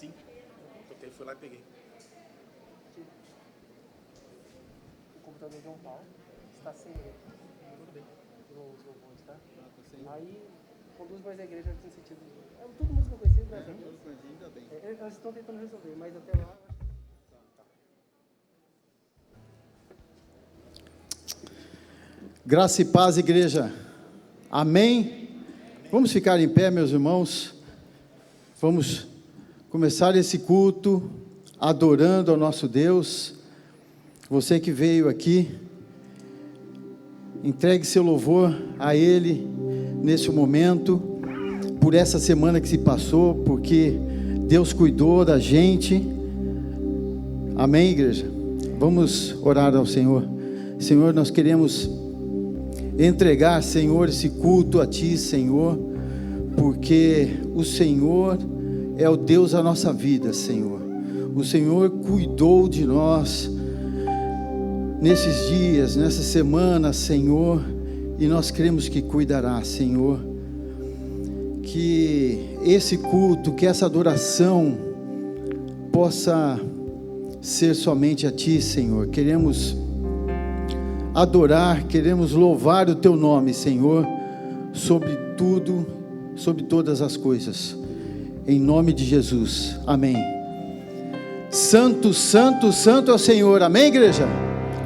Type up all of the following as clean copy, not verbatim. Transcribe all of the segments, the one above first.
Sim. Toquei, fui lá e peguei. O computador de João Paulo está sem ele. Tudo bem. Os louvores, tá? Sem. Aí, conduz mais a igreja no sentido de... É tudo música conhecida, graças a Deus. Ainda bem. Eles estão tentando resolver, mas até lá... Graça e paz, igreja. Amém? Vamos ficar em pé, meus irmãos. Vamos começar esse culto adorando ao nosso Deus. Você que veio aqui, entregue seu louvor a Ele nesse momento, por essa semana que se passou, porque Deus cuidou da gente. Amém, igreja? Vamos orar ao Senhor. Senhor, nós queremos entregar, Senhor, esse culto a Ti, Senhor, porque o Senhor é o Deus da nossa vida, Senhor. O Senhor cuidou de nós nesses dias, nessa semana, Senhor, e nós cremos que cuidará, Senhor. Que esse culto, que essa adoração possa ser somente a Ti, Senhor. Queremos adorar, queremos louvar o Teu nome, Senhor, sobre tudo, sobre todas as coisas, em nome de Jesus, amém. Santo, santo, santo é o Senhor, amém, igreja?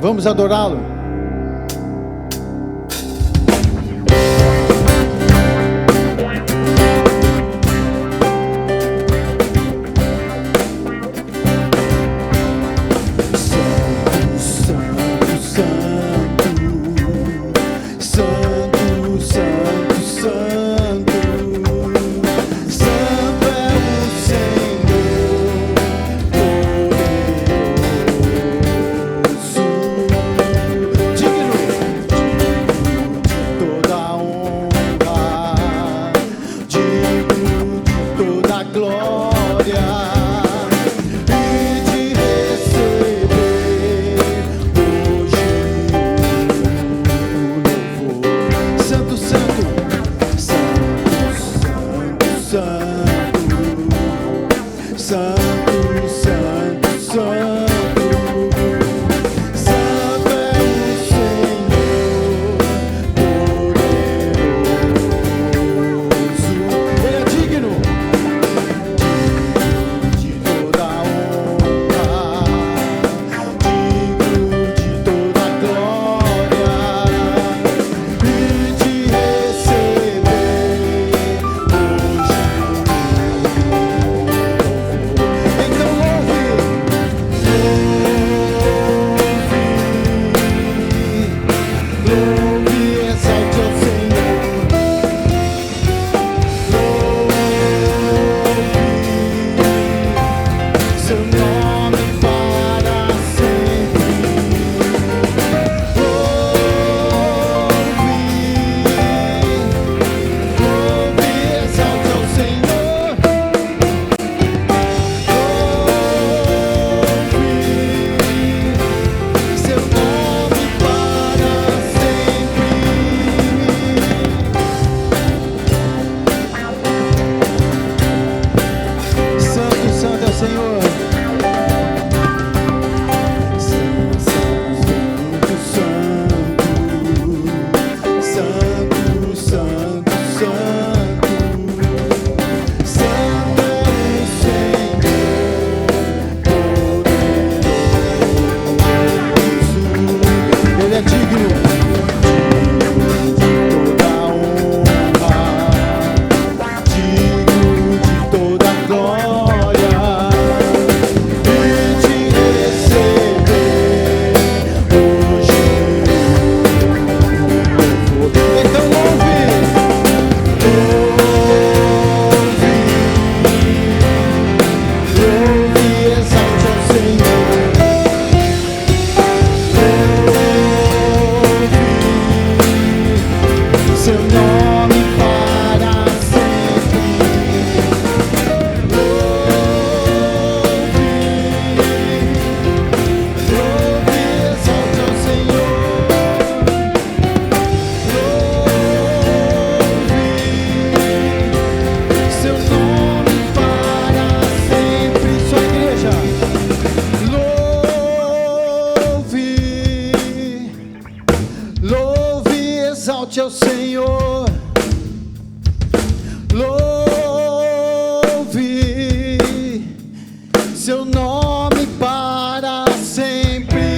Vamos adorá-lo. Louve seu nome para sempre.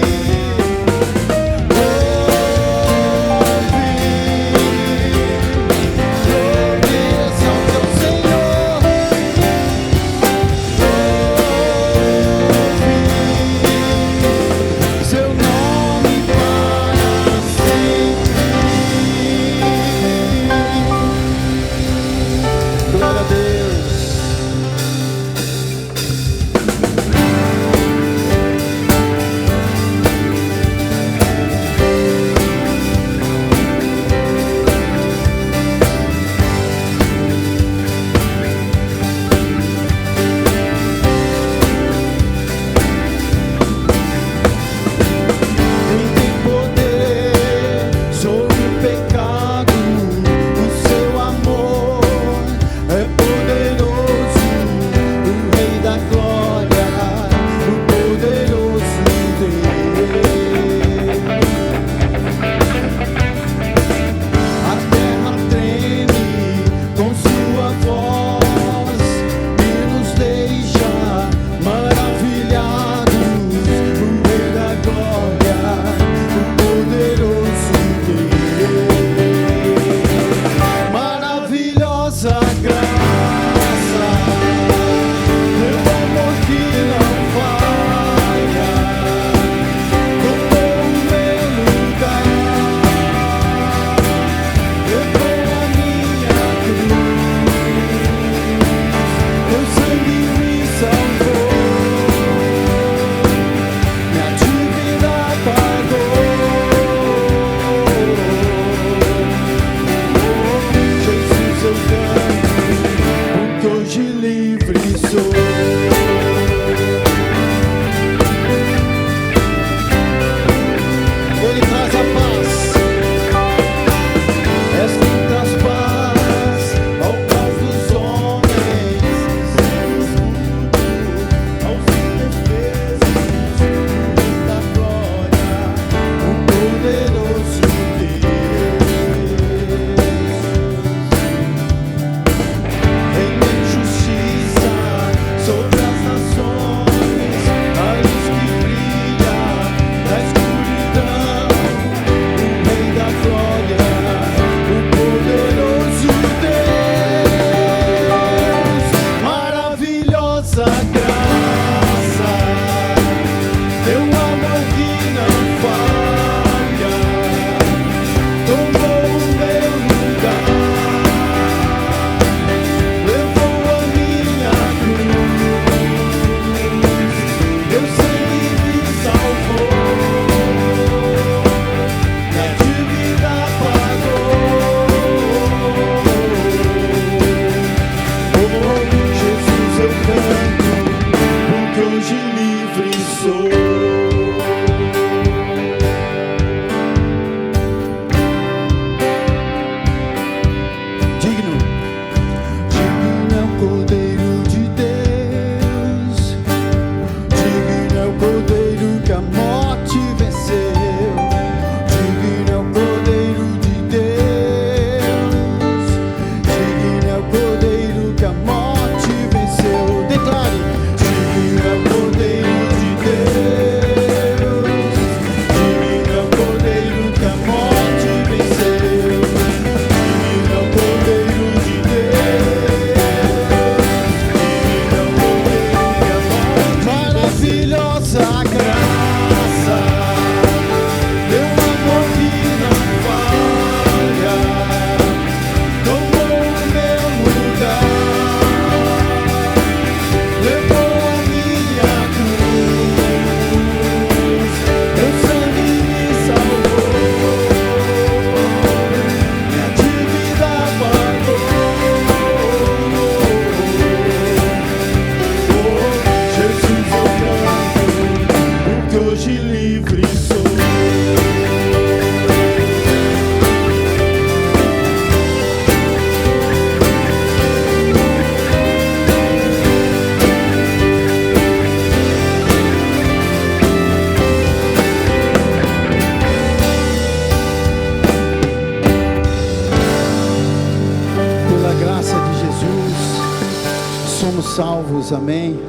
salvos, amém,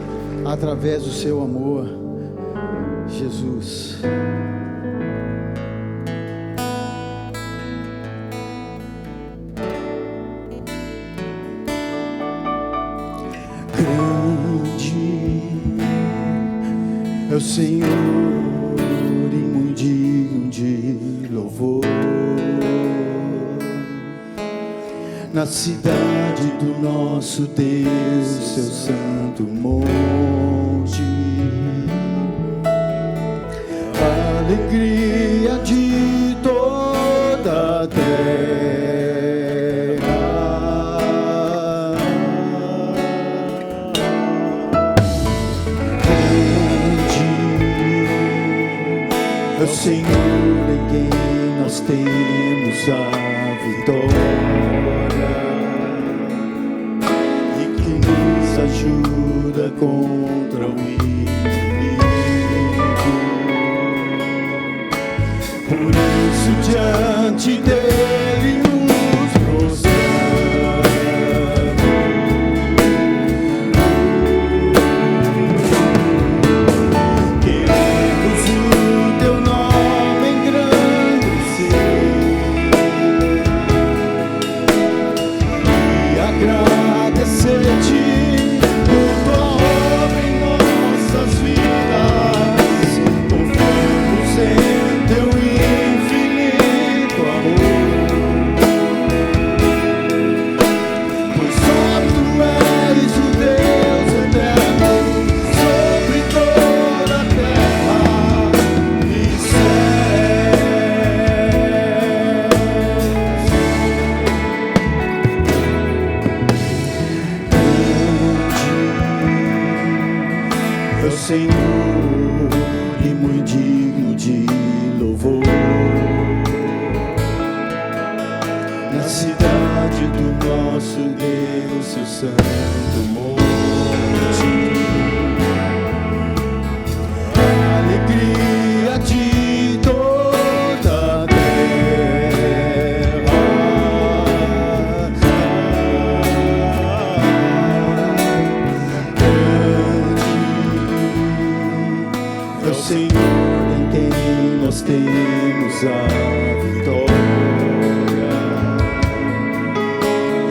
através do seu amor, Jesus. Grande é o Senhor e muito digno de louvor. Na cidade do nosso Deus, seu santo monte, a alegria de toda a terra. É o Senhor em quem nós temos a vitória e que nos ajuda contra o inimigo. Por isso diante dele nos prostramos. Senhor e muito digno de louvor. Na cidade do nosso Deus, seu santo monte, a alegria de toda a terra. É o Senhor em quem nós temos a vitória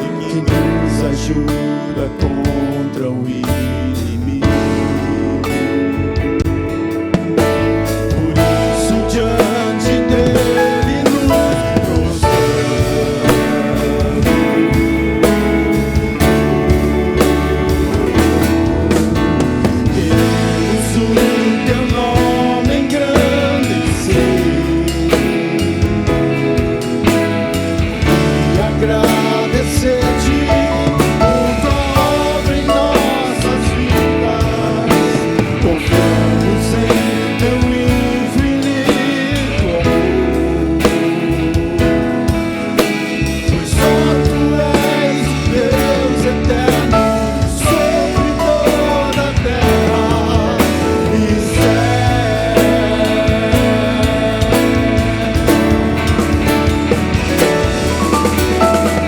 e que nos ajuda contra o inimigo. Por isso diante dele nos prostramos. Queremos o teu nome engrandecer e agradecer-te por tua obra em nossas vidas. Confiamos em teu infinito amor, pois só tu és o Deus eterno sobre toda a terra e céu.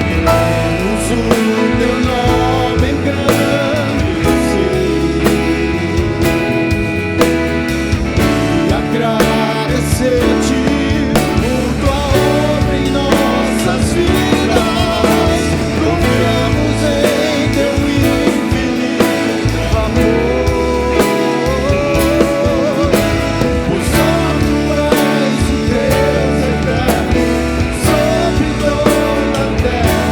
Queremos o teu nome engrandecer e agradecer-te por tua obra em nossas vidas. Confiamos em teu infinito amor, pois só tu és o Deus eterno sobre toda a terra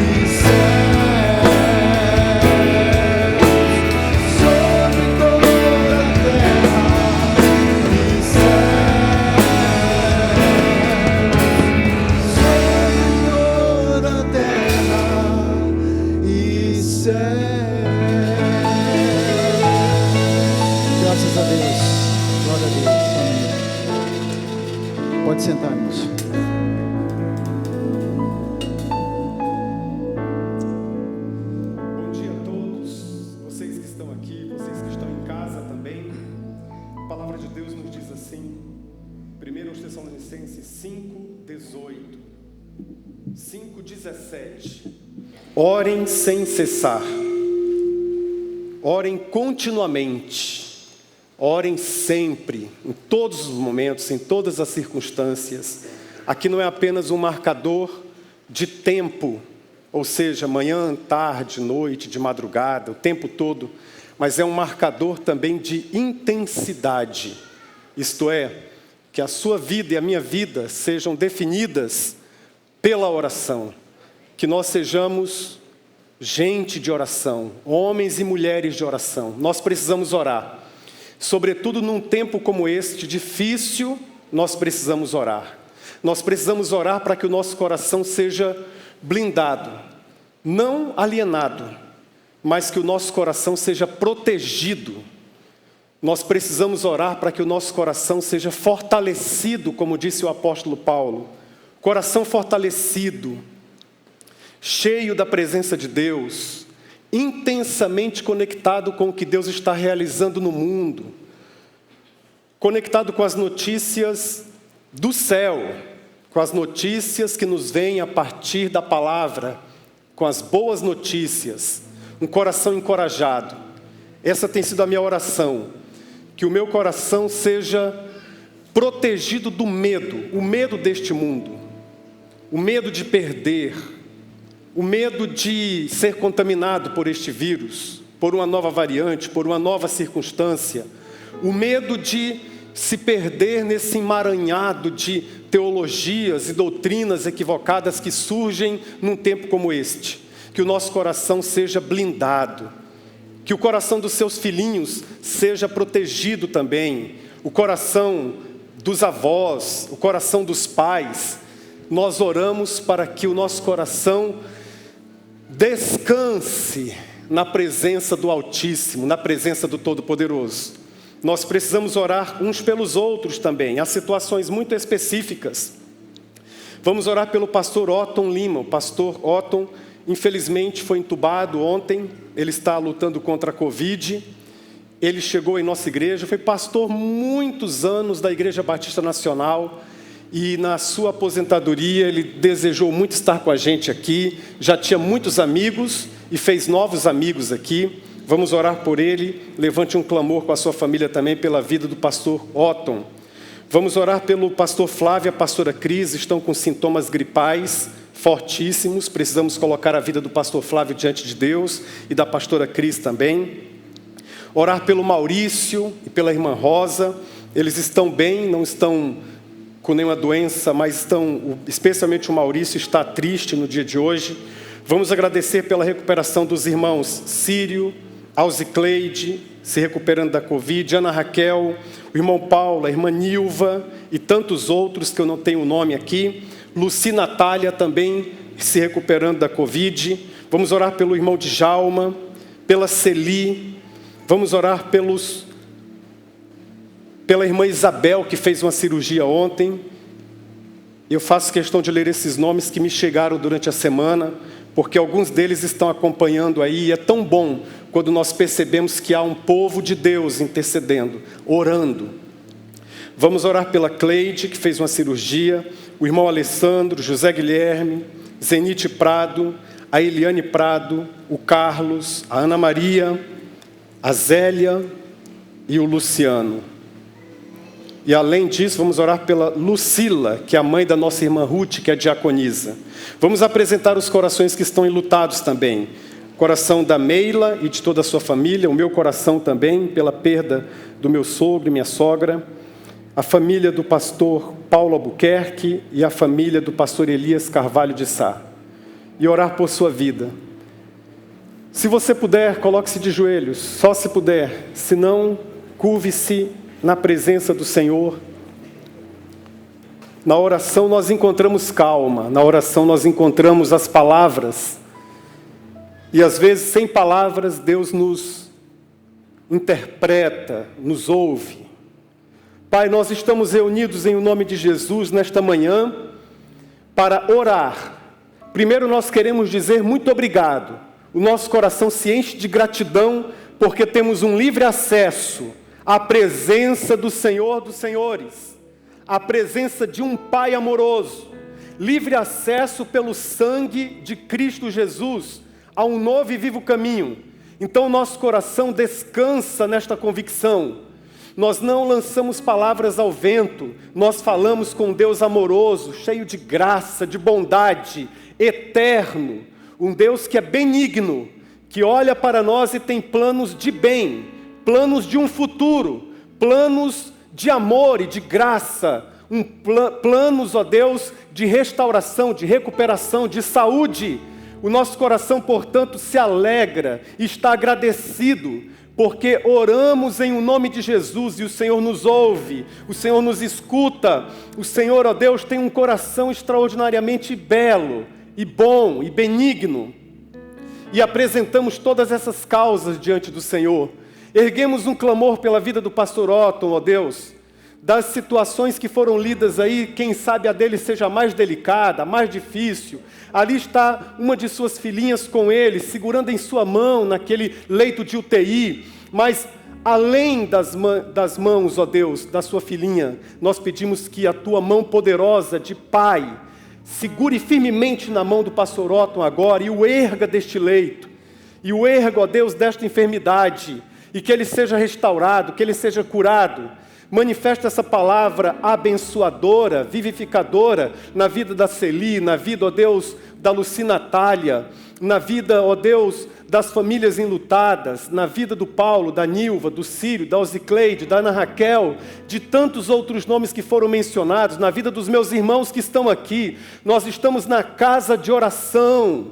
e céus, sobre toda a terra e céus, sobre toda a terra e céus. Graças a Deus, glória a Deus, amém. Pode sentar, irmãos. Bom dia a todos, vocês que estão aqui, vocês que estão em casa também. A palavra de Deus nos diz assim, 1 Tessalonicenses 5:18, 5:17. Orem sem cessar. orem continuamente, orem sempre, em todos os momentos, em todas as circunstâncias. Aqui não é apenas um marcador de tempo, ou seja, manhã, tarde, noite, de madrugada, o tempo todo, mas é um marcador também de intensidade. Isto é, que a sua vida e a minha vida sejam definidas pela oração, que nós sejamos gente de oração, homens e mulheres de oração. Nós precisamos orar, sobretudo num tempo como este, difícil, nós precisamos orar. Nós precisamos orar para que o nosso coração seja blindado, não alienado, mas que o nosso coração seja protegido. Nós precisamos orar para que o nosso coração seja fortalecido, como disse o apóstolo Paulo. Coração fortalecido, cheio da presença de Deus, intensamente conectado com o que Deus está realizando no mundo, conectado com as notícias do céu, com as notícias que nos vêm a partir da palavra, com as boas notícias, um coração encorajado. Essa tem sido a minha oração, que o meu coração seja protegido do medo, o medo deste mundo, o medo de perder, o medo de ser contaminado por este vírus, por uma nova variante, por uma nova circunstância, o medo de se perder nesse emaranhado de teologias e doutrinas equivocadas que surgem num tempo como este. Que o nosso coração seja blindado, que o coração dos seus filhinhos seja protegido também, o coração dos avós, o coração dos pais. Nós oramos para que o nosso coração descanse na presença do Altíssimo, na presença do Todo-Poderoso. Nós precisamos orar uns pelos outros também. Há situações muito específicas. Vamos orar pelo pastor Otton Lima. O pastor Otton, infelizmente, foi entubado ontem. Ele está lutando contra a Covid. Ele chegou em nossa igreja, foi pastor muitos anos da Igreja Batista Nacional. E na sua aposentadoria ele desejou muito estar com a gente aqui. Já tinha muitos amigos e fez novos amigos aqui. Vamos orar por ele. Levante um clamor com a sua família também pela vida do pastor Otton. Vamos orar pelo pastor Flávio e a pastora Cris. Estão com sintomas gripais fortíssimos. Precisamos colocar a vida do pastor Flávio diante de Deus e da pastora Cris também. Orar pelo Maurício e pela irmã Rosa. Eles estão bem, não estão com nenhuma doença, mas estão, especialmente o Maurício, está triste no dia de hoje. Vamos agradecer pela recuperação dos irmãos Sírio, Alzicleide, se recuperando da Covid, Ana Raquel, o irmão Paulo, a irmã Nilva e tantos outros que eu não tenho o nome aqui. Luci Natália também se recuperando da Covid. Vamos orar pelo irmão Djalma, pela Celi. Vamos orar pela irmã Isabel, que fez uma cirurgia ontem. Eu faço questão de ler esses nomes que me chegaram durante a semana, porque alguns deles estão acompanhando aí, e é tão bom quando nós percebemos que há um povo de Deus intercedendo, orando. Vamos orar pela Cleide, que fez uma cirurgia, o irmão Alessandro, José Guilherme, Zenite Prado, a Eliane Prado, o Carlos, a Ana Maria, a Zélia e o Luciano. E além disso, vamos orar pela Lucila, que é a mãe da nossa irmã Ruth, que é diaconisa. Vamos apresentar os corações que estão enlutados também. O coração da Meila e de toda a sua família, o meu coração também, pela perda do meu sogro e minha sogra. A família do pastor Paulo Albuquerque e a família do pastor Elias Carvalho de Sá. E orar por sua vida. Se você puder, coloque-se de joelhos, só se puder. Se não, curve-se na presença do Senhor. Na oração nós encontramos calma, na oração nós encontramos as palavras. E às vezes, sem palavras, Deus nos interpreta, nos ouve. Pai, nós estamos reunidos em nome de Jesus nesta manhã para orar. Primeiro nós queremos dizer muito obrigado. O nosso coração se enche de gratidão porque temos um livre acesso à presença do Senhor dos Senhores, à presença de um Pai amoroso, livre acesso pelo sangue de Cristo Jesus a um novo e vivo caminho. Então o nosso coração descansa nesta convicção. Nós não lançamos palavras ao vento, nós falamos com um Deus amoroso, cheio de graça, de bondade, eterno, um Deus que é benigno, que olha para nós e tem planos de bem, planos de um futuro, planos de amor e de graça, planos, ó Deus, de restauração, de recuperação, de saúde. O nosso coração, portanto, se alegra e está agradecido, porque oramos em o nome de Jesus e o Senhor nos ouve, o Senhor nos escuta. O Senhor, ó Deus, tem um coração extraordinariamente belo e bom e benigno. E apresentamos todas essas causas diante do Senhor. Erguemos um clamor pela vida do pastor Otton, ó Deus, das situações que foram lidas aí, quem sabe a dele seja mais delicada, mais difícil. Ali está uma de suas filhinhas com ele, segurando em sua mão naquele leito de UTI. Mas além das mãos, ó Deus, da sua filhinha, nós pedimos que a tua mão poderosa de Pai segure firmemente na mão do pastor Otton agora e o erga deste leito, e o erga, ó Deus, desta enfermidade, e que ele seja restaurado, que ele seja curado. Manifesta essa palavra abençoadora, vivificadora na vida da Celi, na vida, ó Deus, da Luci Natália, na vida, ó Deus, das famílias enlutadas, na vida do Paulo, da Nilva, do Círio, da Osicleide, da Ana Raquel, de tantos outros nomes que foram mencionados, na vida dos meus irmãos que estão aqui. Nós estamos na casa de oração.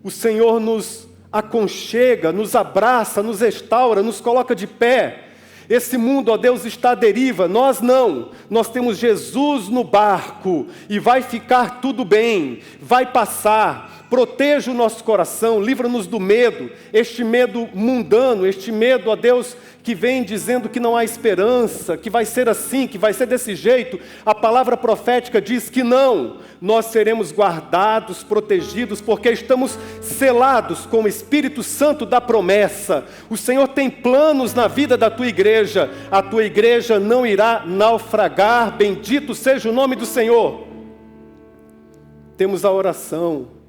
O Senhor nos aconchega, nos abraça, nos restaura, nos coloca de pé. Esse mundo, ó Deus, está à deriva, nós não. Nós temos Jesus no barco e vai ficar tudo bem, vai passar. Proteja o nosso coração, livra-nos do medo, este medo mundano, este medo, ó Deus, que vem dizendo que não há esperança, que vai ser assim, que vai ser desse jeito. A palavra profética diz que não, nós seremos guardados, protegidos, porque estamos selados com o Espírito Santo da promessa. O Senhor tem planos na vida da tua igreja, a tua igreja não irá naufragar, bendito seja o nome do Senhor. Temos a oração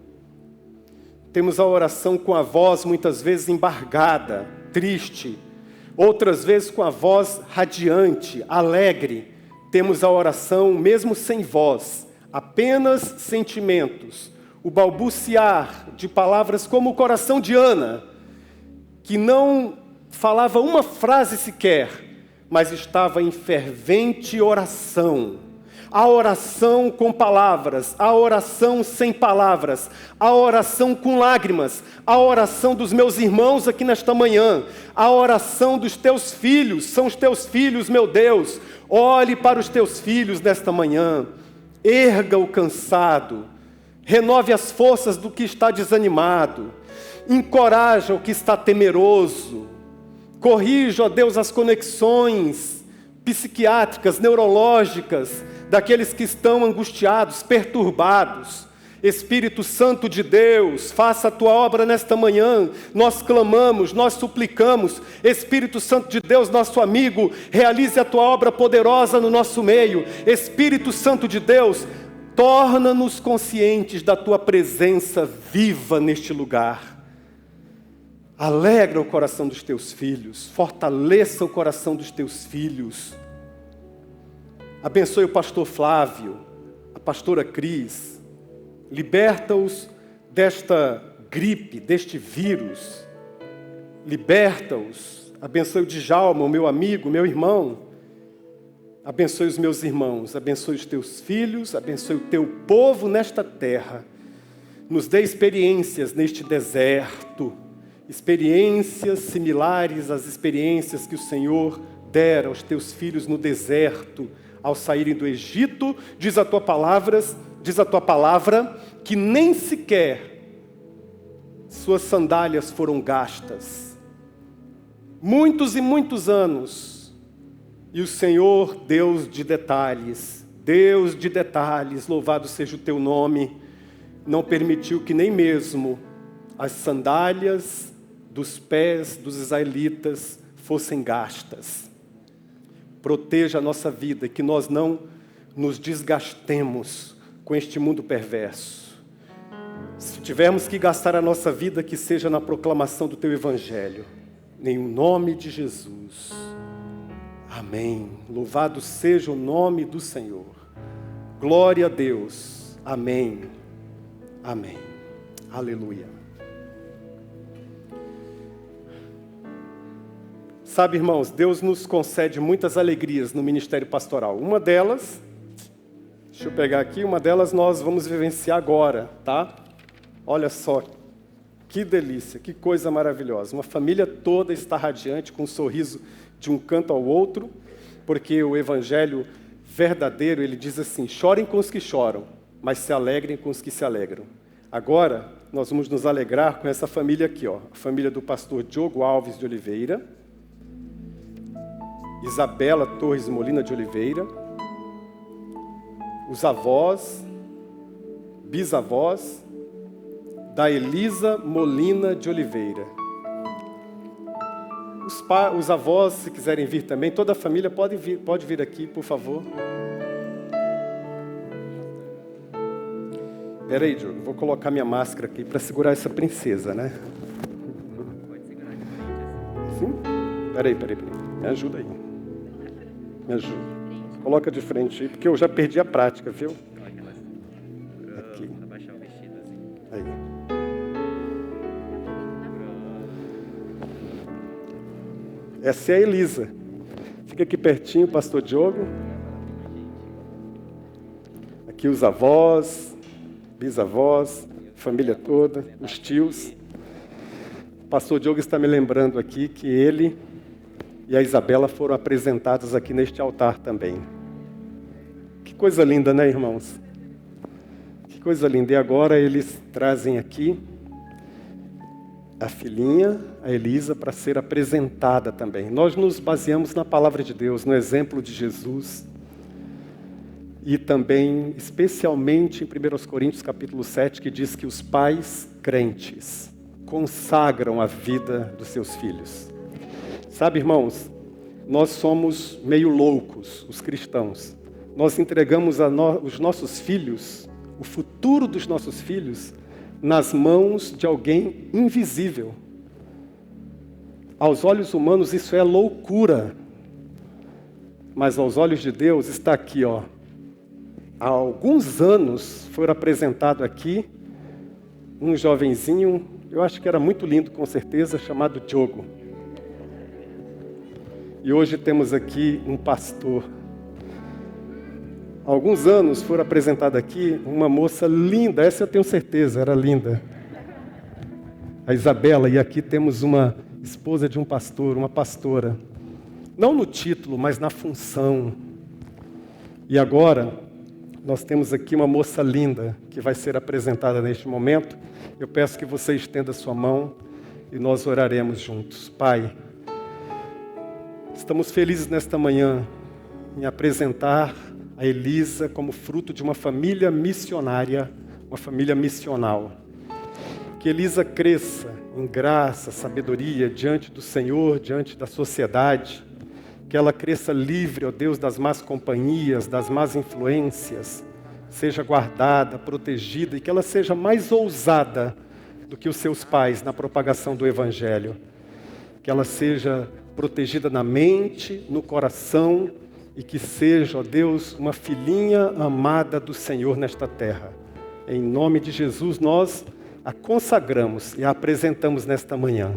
com a voz muitas vezes embargada, triste, outras vezes com a voz radiante, alegre. Temos a oração mesmo sem voz, apenas sentimentos, o balbuciar de palavras como o coração de Ana, que não falava uma frase sequer, mas estava em fervente oração. A oração com palavras, a oração sem palavras, a oração com lágrimas, a oração dos meus irmãos aqui nesta manhã, a oração dos teus filhos, são os teus filhos, meu Deus. Olhe para os teus filhos nesta manhã, erga o cansado, renove as forças do que está desanimado, encoraja o que está temeroso, corrija, ó Deus, as conexões psiquiátricas, neurológicas, daqueles que estão angustiados, perturbados. Espírito Santo de Deus, faça a tua obra nesta manhã. Nós clamamos, nós suplicamos. Espírito Santo de Deus, nosso amigo, realize a tua obra poderosa no nosso meio. Espírito Santo de Deus, torna-nos conscientes da tua presença viva neste lugar. Alegra o coração dos teus filhos, fortaleça o coração dos teus filhos. Abençoe o pastor Flávio, a pastora Cris, liberta-os desta gripe, deste vírus, liberta-os. Abençoe o Djalma, o meu amigo, meu irmão, abençoe os meus irmãos, abençoe os teus filhos, abençoe o teu povo nesta terra, nos dê experiências neste deserto, experiências similares às experiências que o Senhor dera aos teus filhos no deserto, ao saírem do Egito. Diz a tua palavra que nem sequer suas sandálias foram gastas. Muitos e muitos anos, e o Senhor, Deus de detalhes, louvado seja o teu nome, não permitiu que nem mesmo as sandálias dos pés dos israelitas fossem gastas. Proteja a nossa vida, que nós não nos desgastemos com este mundo perverso. Se tivermos que gastar a nossa vida, que seja na proclamação do Teu Evangelho. Em nome de Jesus. Amém. Louvado seja o nome do Senhor. Glória a Deus. Amém. Amém. Aleluia. Sabe, irmãos, Deus nos concede muitas alegrias no ministério pastoral. Uma delas, deixa eu pegar aqui, uma delas nós vamos vivenciar agora, tá? Olha só, que delícia, que coisa maravilhosa. Uma família toda está radiante, com um sorriso de um canto ao outro, porque o evangelho verdadeiro, ele diz assim, chorem com os que choram, mas se alegrem com os que se alegram. Agora, nós vamos nos alegrar com essa família aqui, ó, a família do pastor Diogo Alves de Oliveira, Isabela Torres Molina de Oliveira, os avós, bisavós, da Elisa Molina de Oliveira. Os avós, se quiserem vir também, toda a família pode vir aqui, por favor. Espera aí, Diogo, vou colocar minha máscara aqui para segurar essa princesa, né? Pode segurar de frente. Sim? Espera aí. Me ajuda aí. Me ajuda. Coloca de frente aí, porque eu já perdi a prática, viu? Aqui. Abaixar o vestido assim. Aí. Essa é a Elisa. Fica aqui pertinho, pastor Diogo. Aqui os avós, bisavós, família toda, os tios. O pastor Diogo está me lembrando aqui que ele e a Isabela foram apresentados aqui neste altar também. Que coisa linda, né, irmãos? Que coisa linda. E agora eles trazem aqui a filhinha, a Elisa, para ser apresentada também. Nós nos baseamos na palavra de Deus, no exemplo de Jesus. E também, especialmente em 1 Coríntios capítulo 7, que diz que os pais crentes consagram a vida dos seus filhos. Sabe, irmãos, nós somos meio loucos, os cristãos. Nós entregamos os nossos filhos, o futuro dos nossos filhos, nas mãos de alguém invisível. Aos olhos humanos isso é loucura. Mas aos olhos de Deus está aqui, ó. Há alguns anos foi apresentado aqui um jovenzinho, eu acho que era muito lindo com certeza, chamado Diogo. E hoje temos aqui um pastor. Há alguns anos foi apresentada aqui uma moça linda, essa eu tenho certeza, era linda. A Isabela, e aqui temos uma esposa de um pastor, uma pastora. Não no título, mas na função. E agora, nós temos aqui uma moça linda que vai ser apresentada neste momento. Eu peço que você estenda a sua mão e nós oraremos juntos. Pai, estamos felizes nesta manhã em apresentar a Elisa como fruto de uma família missionária, uma família missional. Que Elisa cresça em graça, sabedoria diante do Senhor, diante da sociedade. Que ela cresça livre, ó Deus, das más companhias, das más influências. Seja guardada, protegida e que ela seja mais ousada do que os seus pais na propagação do Evangelho. Que ela seja protegida na mente, no coração e que seja, ó Deus, uma filhinha amada do Senhor nesta terra. Em nome de Jesus, nós a consagramos e a apresentamos nesta manhã.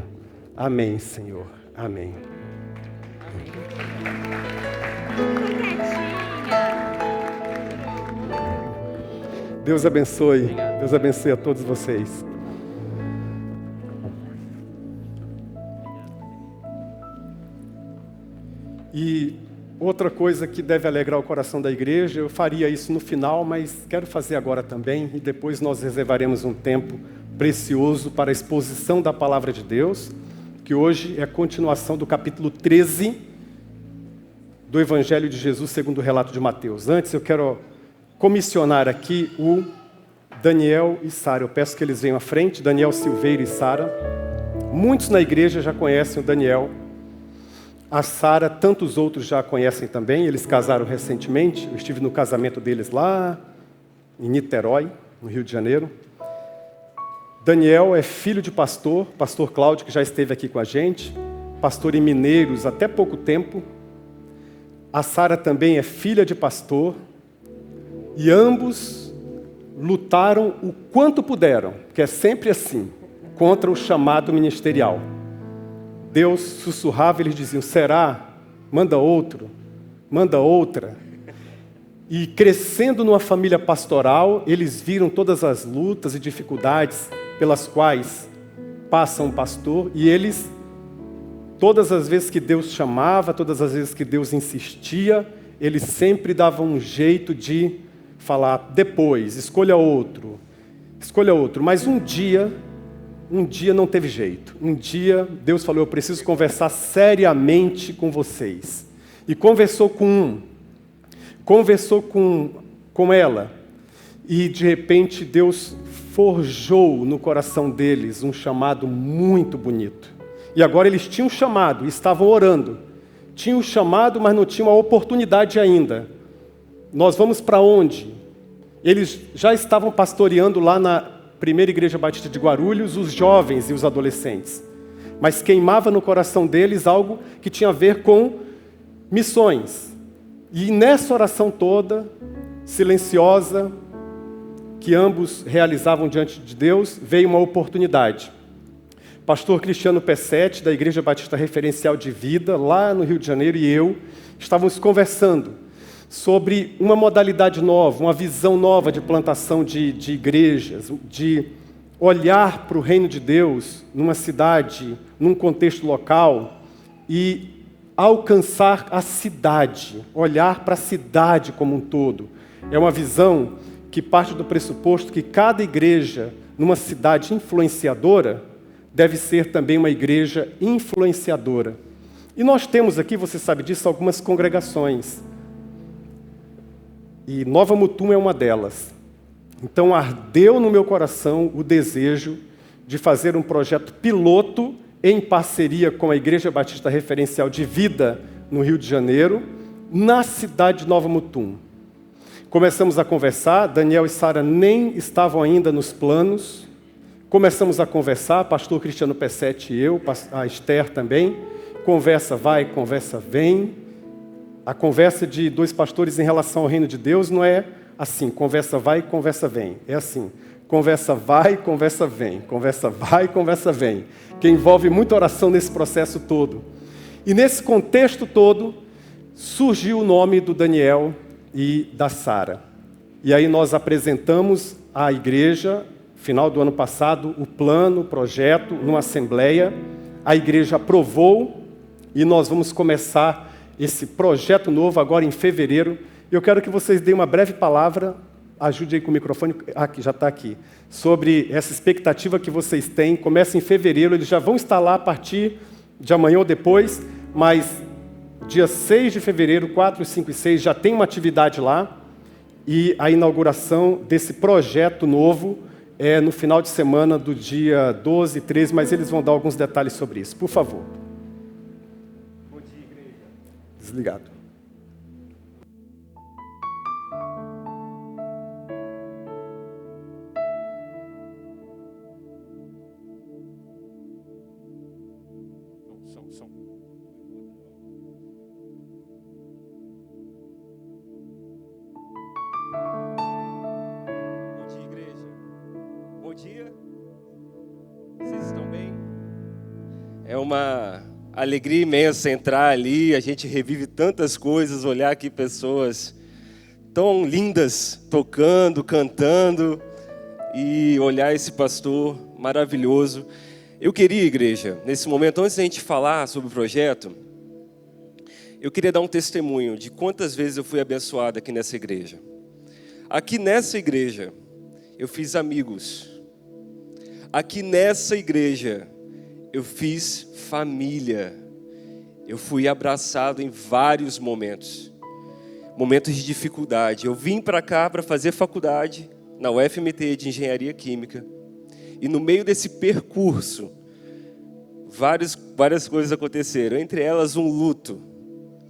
Amém, Senhor. Amém. Deus abençoe. Deus abençoe a todos vocês. E outra coisa que deve alegrar o coração da igreja, eu faria isso no final, mas quero fazer agora também, e depois nós reservaremos um tempo precioso para a exposição da palavra de Deus, que hoje é a continuação do capítulo 13 do Evangelho de Jesus segundo o relato de Mateus. Antes eu quero comissionar aqui o Daniel e Sara. Eu peço que eles venham à frente, Daniel Silveira e Sara. Muitos na igreja já conhecem o Daniel. A Sara, tantos outros já a conhecem também. Eles casaram recentemente. Eu estive no casamento deles lá em Niterói, no Rio de Janeiro. Daniel é filho de pastor Cláudio, que já esteve aqui com a gente, pastor em Mineiros até pouco tempo. A Sara também é filha de pastor, e ambos lutaram o quanto puderam, que é sempre assim, contra o chamado ministerial. Deus sussurrava e eles diziam: será? Manda outro, manda outra. E crescendo numa família pastoral, eles viram todas as lutas e dificuldades pelas quais passa um pastor, e eles, todas as vezes que Deus chamava, todas as vezes que Deus insistia, eles sempre davam um jeito de falar: depois, escolha outro. Mas um dia não teve jeito. Um dia Deus falou: eu preciso conversar seriamente com vocês. E conversou com ela, e de repente Deus forjou no coração deles um chamado muito bonito. E agora eles tinham chamado, estavam orando. Tinham chamado, mas não tinham a oportunidade ainda. Nós vamos para onde? Eles já estavam pastoreando lá na Primeira Igreja Batista de Guarulhos, os jovens e os adolescentes. Mas queimava no coração deles algo que tinha a ver com missões. E nessa oração toda, silenciosa, que ambos realizavam diante de Deus, veio uma oportunidade. Pastor Cristiano Pessetti, da Igreja Batista Referencial de Vida, lá no Rio de Janeiro, e eu, estávamos conversando sobre uma modalidade nova, uma visão nova de plantação de igrejas, de olhar para o reino de Deus numa cidade, num contexto local, e alcançar a cidade, olhar para a cidade como um todo. É uma visão que parte do pressuposto que cada igreja, numa cidade influenciadora, deve ser também uma igreja influenciadora. E nós temos aqui, você sabe disso, algumas congregações. E Nova Mutum é uma delas. Então ardeu no meu coração o desejo de fazer um projeto piloto em parceria com a Igreja Batista Referencial de Vida, no Rio de Janeiro, na cidade de Nova Mutum. Começamos a conversar, Daniel e Sara nem estavam ainda nos planos. Começamos a conversar, pastor Cristiano Pessetti e eu, a Esther também. Conversa vai, conversa vem. A conversa de dois pastores em relação ao reino de Deus não é assim, conversa vai, conversa vem. É assim, conversa vai, conversa vem. Conversa vai, conversa vem. Que envolve muita oração nesse processo todo. E nesse contexto todo, surgiu o nome do Daniel e da Sara. E aí nós apresentamos à igreja, final do ano passado, o plano, o projeto, numa assembleia. A igreja aprovou e nós vamos começar esse projeto novo agora em fevereiro. Eu quero que vocês deem uma breve palavra, ajude aí com o microfone, aqui, já está aqui, sobre essa expectativa que vocês têm. Começa em fevereiro, eles já vão estar lá a partir de amanhã ou depois, mas dia 6 de fevereiro, 4, 5 e 6, já tem uma atividade lá, e a inauguração desse projeto novo é no final de semana do dia 12 e 13, mas eles vão dar alguns detalhes sobre isso. Por favor. Bom dia, igreja. Desligado. É uma alegria imensa entrar ali, a gente revive tantas coisas, olhar aqui pessoas tão lindas, tocando, cantando, e olhar esse pastor maravilhoso. Eu queria, igreja, nesse momento, antes da gente falar sobre o projeto, eu queria dar um testemunho de quantas vezes eu fui abençoado aqui nessa igreja. Aqui nessa igreja, eu fiz amigos. Aqui nessa igreja, eu fiz família. Eu fui abraçado em vários momentos. Momentos de dificuldade. Eu vim para cá para fazer faculdade na UFMT de Engenharia Química. E no meio desse percurso, várias coisas aconteceram. Entre elas, um luto.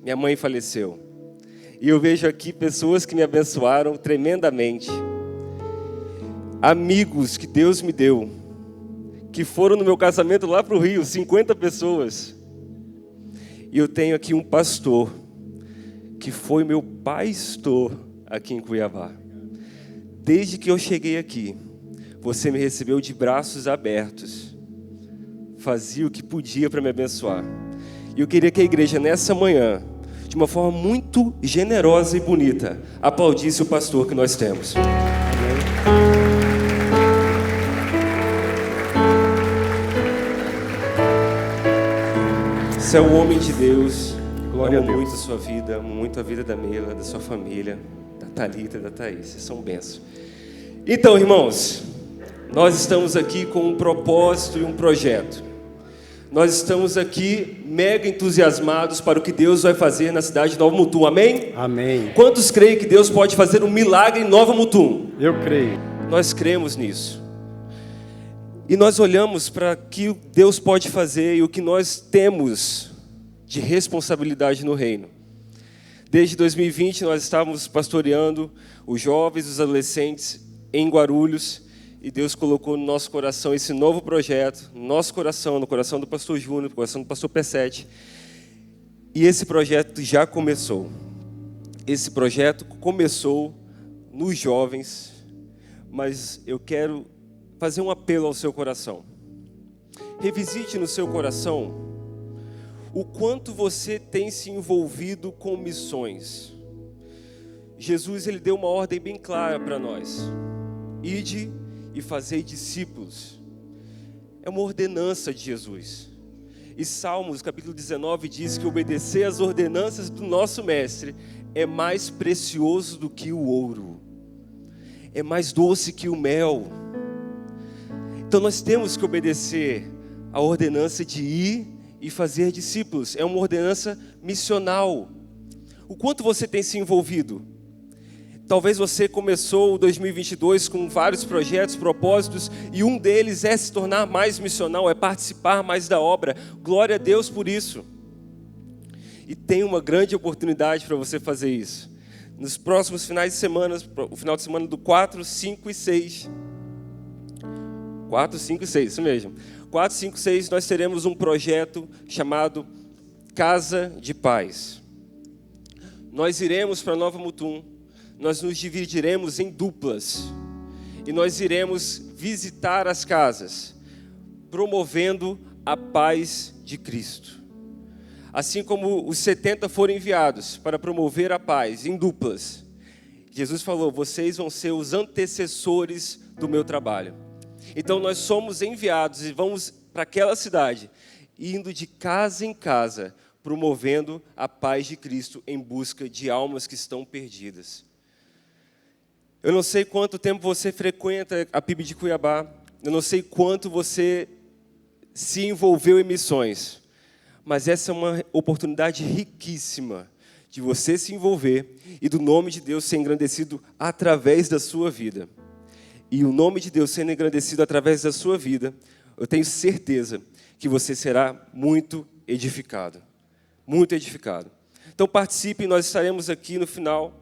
Minha mãe faleceu. E eu vejo aqui pessoas que me abençoaram tremendamente. Amigos que Deus me deu. que foram no meu casamento lá para o Rio, 50 pessoas. E eu tenho aqui um pastor, que foi meu pastor aqui em Cuiabá. Desde que eu cheguei aqui, você me recebeu de braços abertos. Fazia o que podia para me abençoar. E eu queria que a igreja, nessa manhã, de uma forma muito generosa e bonita, aplaudisse o pastor que nós temos. Você é um homem de Deus. Glória amo a Deus. muito a sua vida, amo muito a vida da Mela, da sua família, da Thalita, da Thaís. Vocês são bênçãos. Então, irmãos, nós estamos aqui com um propósito e um projeto. Nós estamos aqui mega entusiasmados para o que Deus vai fazer na cidade de Nova Mutum. Amém? Amém. Quantos creem que Deus pode fazer um milagre em Nova Mutum? Eu creio. Nós cremos nisso. E nós olhamos para o que Deus pode fazer e o que nós temos de responsabilidade no reino. Desde 2020 nós estávamos pastoreando os jovens, os adolescentes em Guarulhos, e Deus colocou no nosso coração esse novo projeto, no nosso coração, no coração do pastor Júnior, no coração do pastor P7. E esse projeto já começou. Esse projeto começou nos jovens, mas eu quero fazer um apelo ao seu coração. Revisite no seu coração o quanto você tem se envolvido com missões. Jesus, ele deu uma ordem bem clara para nós: ide e fazei discípulos. É uma ordenança de Jesus. E Salmos, capítulo 19, diz que obedecer às ordenanças do nosso mestre é mais precioso do que o ouro, é mais doce que o mel. Então nós temos que obedecer a ordenança de ir e fazer discípulos. É uma ordenança missional. O quanto você tem se envolvido? Talvez você começou o 2022 com vários projetos, propósitos, e um deles é se tornar mais missional, é participar mais da obra. Glória a Deus por isso. E tem uma grande oportunidade para você fazer isso. Nos próximos finais de semana, o final de semana do 4, 5 e 6. 4, 5 e 6, isso mesmo. 4, 5 e 6 nós teremos um projeto chamado Casa de Paz. Nós iremos para Nova Mutum. Nós nos dividiremos em duplas e nós iremos visitar as casas, promovendo a paz de Cristo. Assim como os 70 foram enviados para promover a paz em duplas, Jesus falou: vocês vão ser os antecessores do meu trabalho. Então nós somos enviados e vamos para aquela cidade, indo de casa em casa, promovendo a paz de Cristo em busca de almas que estão perdidas. Eu não sei quanto tempo você frequenta a PIB de Cuiabá, eu não sei quanto você se envolveu em missões, mas essa é uma oportunidade riquíssima de você se envolver e do nome de Deus ser engrandecido através da sua vida. E o nome de Deus sendo engrandecido através da sua vida, eu tenho certeza que você será muito edificado. Muito edificado. Então participe, nós estaremos aqui no final.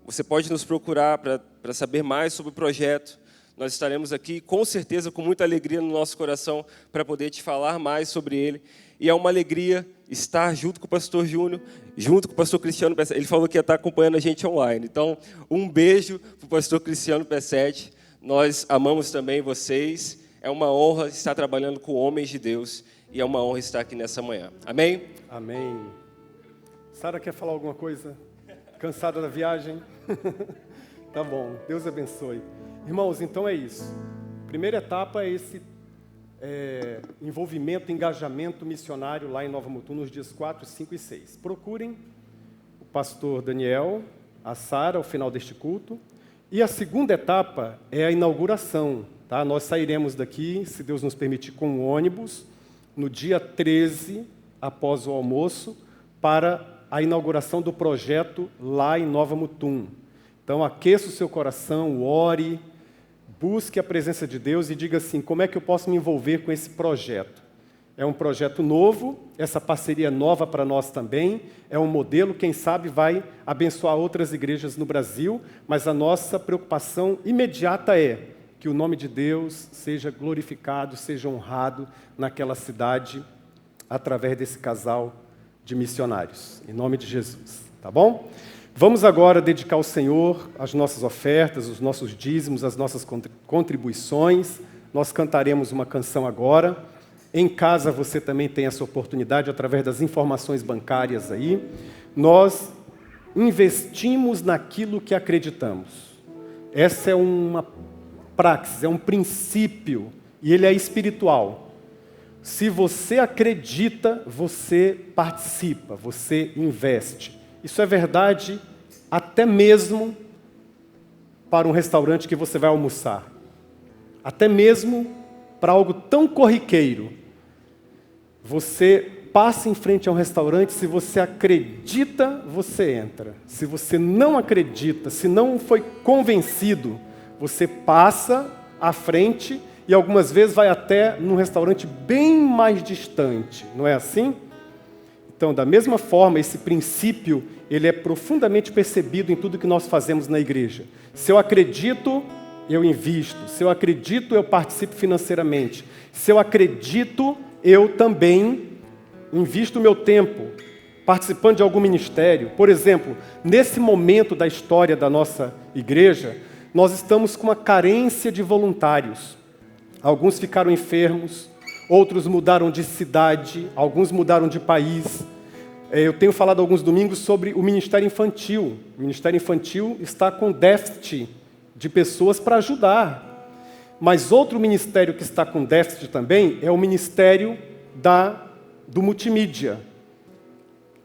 Você pode nos procurar para saber mais sobre o projeto. Nós estaremos aqui, com certeza, com muita alegria no nosso coração, para poder te falar mais sobre ele. E é uma alegria estar junto com o pastor Júnior, junto com o pastor Cristiano P7. Ele falou que ia estar acompanhando a gente online. Então, um beijo para o pastor Cristiano P7. Nós amamos também vocês. É uma honra estar trabalhando com homens de Deus. E é uma honra estar aqui nessa manhã. Amém? Amém. Sara quer falar alguma coisa? Cansada da viagem? Tá bom, Deus abençoe. Irmãos, então é isso. Primeira etapa é esse envolvimento, engajamento missionário lá em Nova Mutum nos dias 4, 5 e 6. Procurem o pastor Daniel, a Sara, ao final deste culto. E a segunda etapa é a inauguração. Tá? Nós sairemos daqui, se Deus nos permitir, com um ônibus, no dia 13, após o almoço, para a inauguração do projeto lá em Nova Mutum. Então, aqueça o seu coração, ore, busque a presença de Deus e diga assim: como é que eu posso me envolver com esse projeto? É um projeto novo, essa parceria é nova para nós também, é um modelo, quem sabe vai abençoar outras igrejas no Brasil, mas a nossa preocupação imediata é que o nome de Deus seja glorificado, seja honrado naquela cidade através desse casal de missionários. Em nome de Jesus, tá bom? Vamos agora dedicar ao Senhor as nossas ofertas, os nossos dízimos, as nossas contribuições. Nós cantaremos uma canção agora. Em casa você também tem essa oportunidade através das informações bancárias aí. Nós investimos naquilo que acreditamos. Essa é uma praxis, é um princípio, e ele é espiritual. Se você acredita, você participa, você investe. Isso é verdade até mesmo para um restaurante que você vai almoçar. Até mesmo para algo tão corriqueiro. Você passa em frente a um restaurante, se você acredita, você entra. Se você não acredita, se não foi convencido, você passa à frente e algumas vezes vai até num restaurante bem mais distante. Não é assim? Então, da mesma forma, esse princípio, ele é profundamente percebido em tudo que nós fazemos na igreja. Se eu acredito, eu invisto. Se eu acredito, eu participo financeiramente. Se eu acredito, eu também invisto o meu tempo participando de algum ministério. Por exemplo, nesse momento da história da nossa igreja, nós estamos com uma carência de voluntários. Alguns ficaram enfermos, outros mudaram de cidade, alguns mudaram de país. Eu tenho falado alguns domingos sobre o Ministério Infantil. O Ministério Infantil está com déficit de pessoas para ajudar. Mas outro ministério que está com déficit também é o Ministério do Multimídia.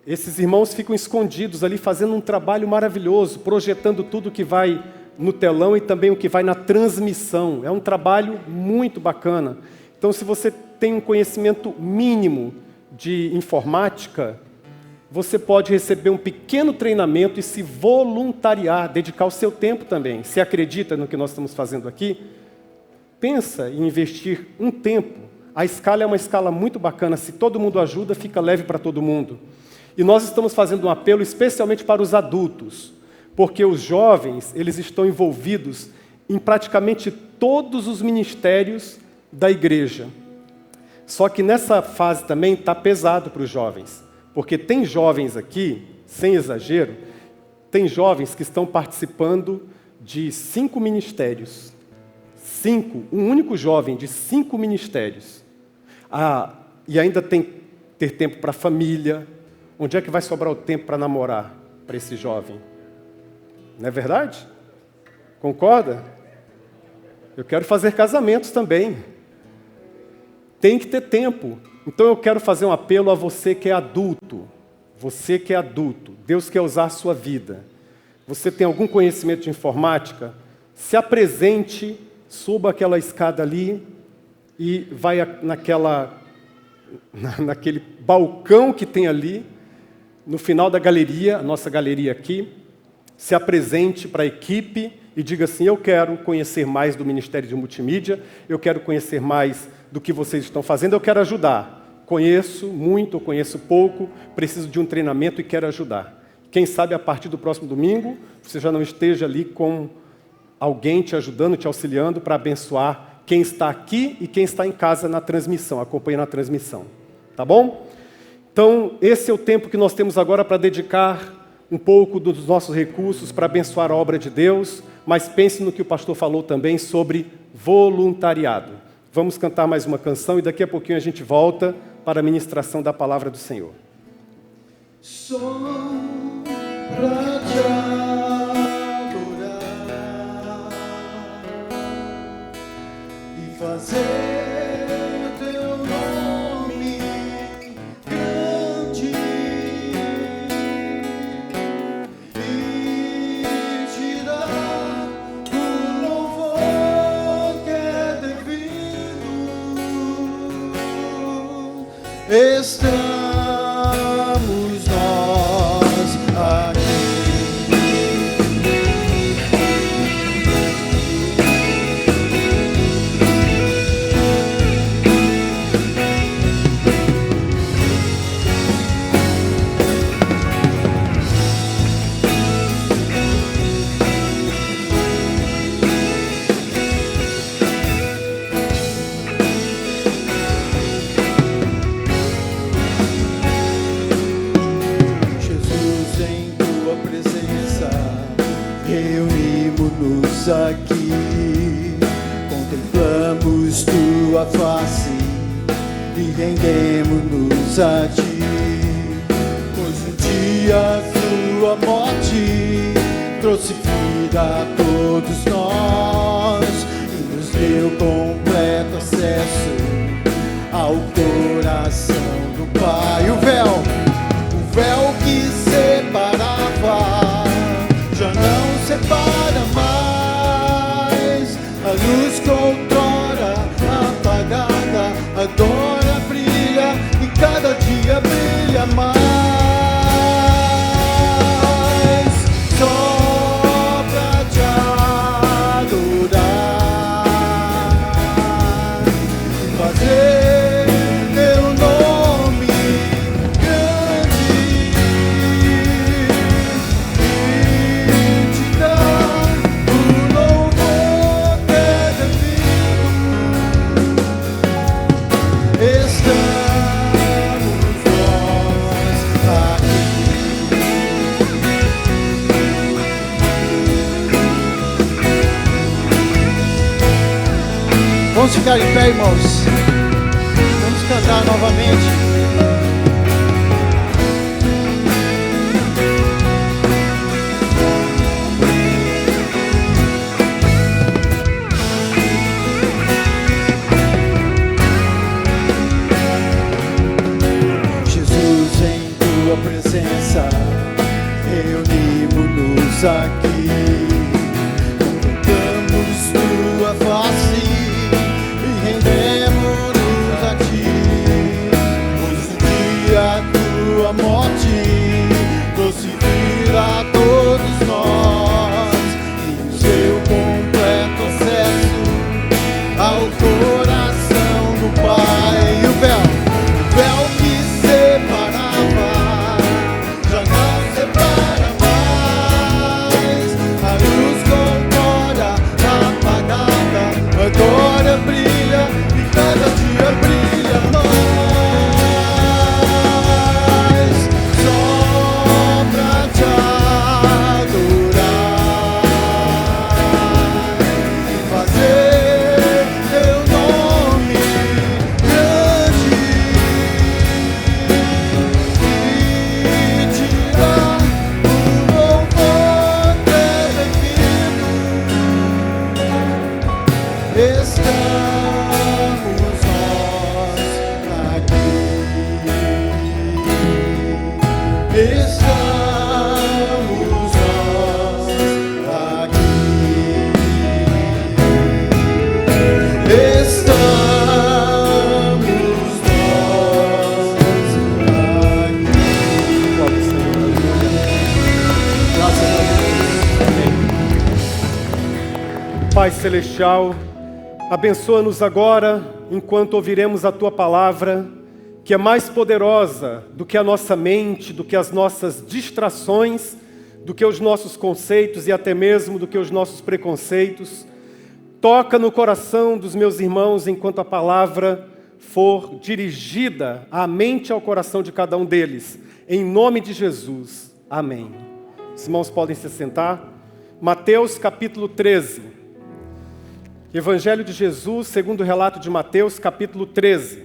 Esses irmãos ficam escondidos ali, fazendo um trabalho maravilhoso, projetando tudo que vai no telão e também o que vai na transmissão. É um trabalho muito bacana. Então, se você tem um conhecimento mínimo de informática, você pode receber um pequeno treinamento e se voluntariar, dedicar o seu tempo também. Se acredita no que nós estamos fazendo aqui, pensa em investir um tempo. A escala é uma escala muito bacana. Se todo mundo ajuda, fica leve para todo mundo. E nós estamos fazendo um apelo especialmente para os adultos, porque os jovens, eles estão envolvidos em praticamente todos os ministérios da igreja. Só que nessa fase também está pesado para os jovens, porque tem jovens aqui, sem exagero, tem jovens que estão participando de 5 ministérios. 5, um único jovem de 5 ministérios. E ainda tem que ter tempo para a família. Onde é que vai sobrar o tempo para namorar para esse jovem? Não é verdade? Concorda? Eu quero fazer casamentos também. Tem que ter tempo. Então eu quero fazer um apelo a você que é adulto. Você que é adulto. Deus quer usar a sua vida. Você tem algum conhecimento de informática? Se apresente, suba aquela escada ali e vai naquele balcão que tem ali, no final da galeria, a nossa galeria aqui, se apresente para a equipe e diga assim: eu quero conhecer mais do Ministério de Multimídia, eu quero conhecer mais do que vocês estão fazendo, eu quero ajudar. Conheço muito, conheço pouco, preciso de um treinamento e quero ajudar. Quem sabe a partir do próximo domingo, você já não esteja ali com alguém te ajudando, te auxiliando para abençoar quem está aqui e quem está em casa na transmissão, acompanhando a transmissão. Tá bom? Então, esse é o tempo que nós temos agora para dedicar um pouco dos nossos recursos para abençoar a obra de Deus, mas pense no que o pastor falou também sobre voluntariado. Vamos cantar mais uma canção e daqui a pouquinho a gente volta para a ministração da palavra do Senhor. Só pra te adorar e fazer teu nome grande e te dar o louvor que é devido. Estamos nós aqui. reunimos aqui, contemplamos tua face e rendemos-nos a ti, pois um dia tua morte trouxe vida a todos nós e nos deu completo acesso ao coração do Pai. O véu que separava já não separa mais. A luz que outrora apagada agora brilha e cada dia brilha mais. Só pra te adorar, fazer teu nome grande e te dar o louvor que é devido. Estamos nós aqui. Vamos ficar em pé, irmãos. Vamos cantar novamente. Jesus, em tua presença, reunimos-nos aqui, contemplamos tua face e rendemos-nos a ti, pois um dia tua morte trouxe vida a todos nós e o seu completo acesso ao coração do Pai. E o véu que separava já não separa mais. A luz que outrora apagada agora brilha e cada dia brilha mais. Só pra te adorar e fazer teu nome grande e te dar o louvor que é devido. Estamos nós aqui. Estamos nós aqui. Estamos nós aqui. Graças a Deus. Pai Celestial, abençoa-nos agora, enquanto ouviremos a Tua palavra, que é mais poderosa do que a nossa mente, do que as nossas distrações, do que os nossos conceitos e até mesmo do que os nossos preconceitos. Toca no coração dos meus irmãos enquanto a palavra for dirigida à mente e ao coração de cada um deles. Em nome de Jesus. Amém. Os irmãos podem se sentar. Mateus capítulo 13. Evangelho de Jesus, segundo o relato de Mateus, capítulo 13.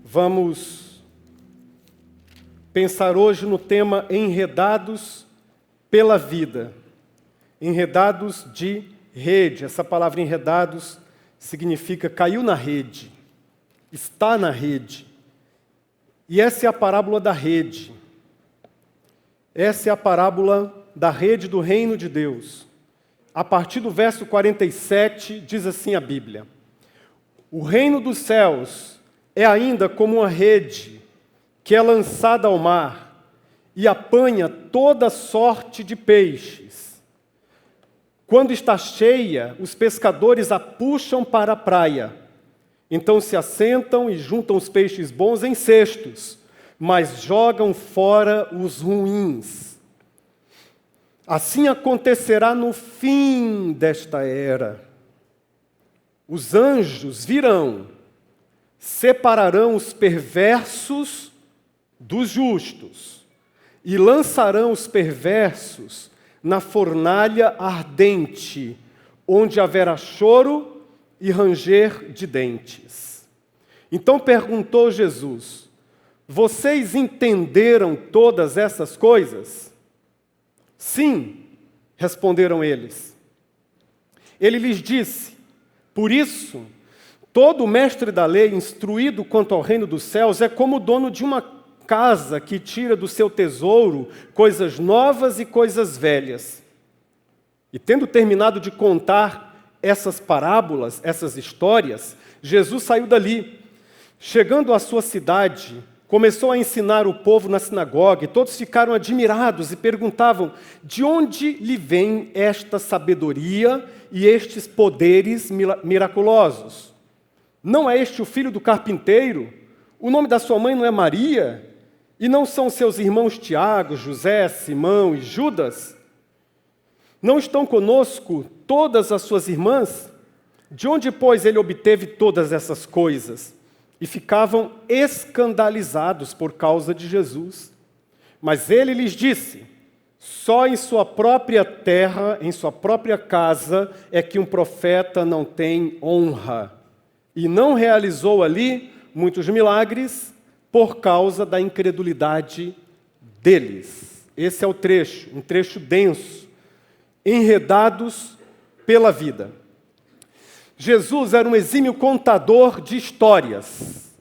Vamos pensar hoje no tema enredados pela vida. Enredados de rede. Essa palavra enredados significa caiu na rede, está na rede. E essa é a parábola da rede. Essa é a parábola da rede do reino de Deus. A partir do verso 47, diz assim a Bíblia: o reino dos céus é ainda como uma rede que é lançada ao mar e apanha toda sorte de peixes. Quando está cheia, os pescadores a puxam para a praia. Então se assentam e juntam os peixes bons em cestos, mas jogam fora os ruins. Assim acontecerá no fim desta era. Os anjos virão, separarão os perversos dos justos e lançarão os perversos na fornalha ardente, onde haverá choro e ranger de dentes. Então perguntou Jesus: vocês entenderam todas essas coisas? Sim, responderam eles. Ele lhes disse: por isso, todo mestre da lei, instruído quanto ao reino dos céus, é como o dono de uma casa que tira do seu tesouro coisas novas e coisas velhas. E tendo terminado de contar essas parábolas, essas histórias, Jesus saiu dali. Chegando à sua cidade, começou a ensinar o povo na sinagoga, e todos ficaram admirados e perguntavam: de onde lhe vem esta sabedoria e estes poderes miraculosos? Não é este o filho do carpinteiro? O nome da sua mãe não é Maria? E não são seus irmãos Tiago, José, Simão e Judas? Não estão conosco todas as suas irmãs? De onde, pois, ele obteve todas essas coisas? E ficavam escandalizados por causa de Jesus. Mas ele lhes disse: só em sua própria terra, em sua própria casa, é que um profeta não tem honra. E não realizou ali muitos milagres por causa da incredulidade deles. Esse é o trecho, um trecho denso. Enredados pela vida. Jesus era um exímio contador de histórias.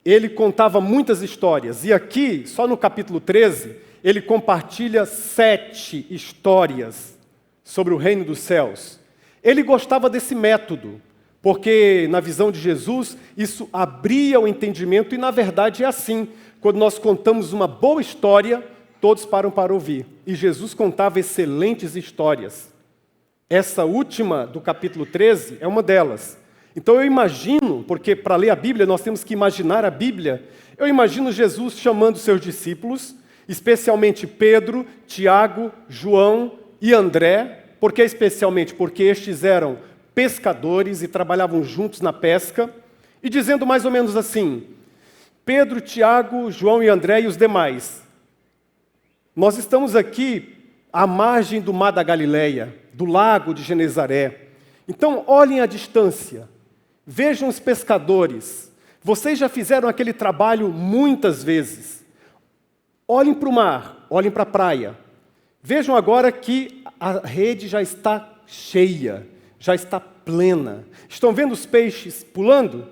Ele contava muitas histórias. E aqui, só no capítulo 13, ele compartilha 7 histórias sobre o reino dos céus. Ele gostava desse método, porque na visão de Jesus, isso abria o entendimento, e na verdade é assim. Quando nós contamos uma boa história, todos param para ouvir. E Jesus contava excelentes histórias. Essa última do capítulo 13 é uma delas. Então eu imagino, porque para ler a Bíblia nós temos que imaginar a Bíblia, eu imagino Jesus chamando seus discípulos, especialmente Pedro, Tiago, João e André. Por que especialmente? Porque estes eram pescadores e trabalhavam juntos na pesca, e dizendo mais ou menos assim: Pedro, Tiago, João e André e os demais, nós estamos aqui à margem do mar da Galileia, do lago de Genezaré. Então, olhem a distância, vejam os pescadores. Vocês já fizeram aquele trabalho muitas vezes. Olhem para o mar, olhem para a praia. Vejam agora que a rede já está cheia, já está plena. Estão vendo os peixes pulando?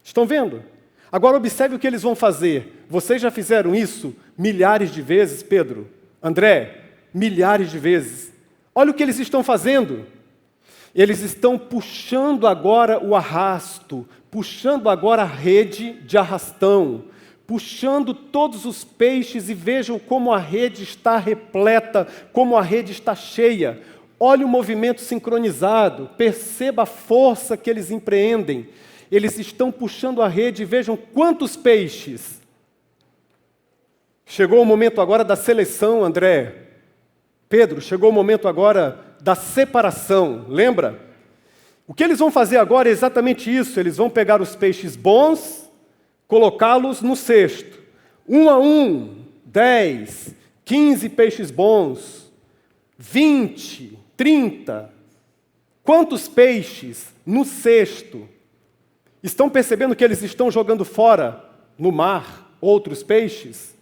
Estão vendo? Agora observe o que eles vão fazer. Vocês já fizeram isso milhares de vezes, Pedro, André? Milhares de vezes. Olha o que eles estão fazendo. Eles estão puxando agora o arrasto, puxando agora a rede de arrastão, puxando todos os peixes, e vejam como a rede está repleta, como a rede está cheia. Olha o movimento sincronizado, perceba a força que eles empreendem. Eles estão puxando a rede, e vejam quantos peixes. Chegou o momento agora da seleção, André. Pedro, chegou o momento agora da separação, lembra? O que eles vão fazer agora é exatamente isso. Eles vão pegar os peixes bons, colocá-los no cesto. 1 a 1, 10, 15 peixes bons, 20, 30. Quantos peixes no cesto? Estão percebendo que eles estão jogando fora, no mar, outros peixes?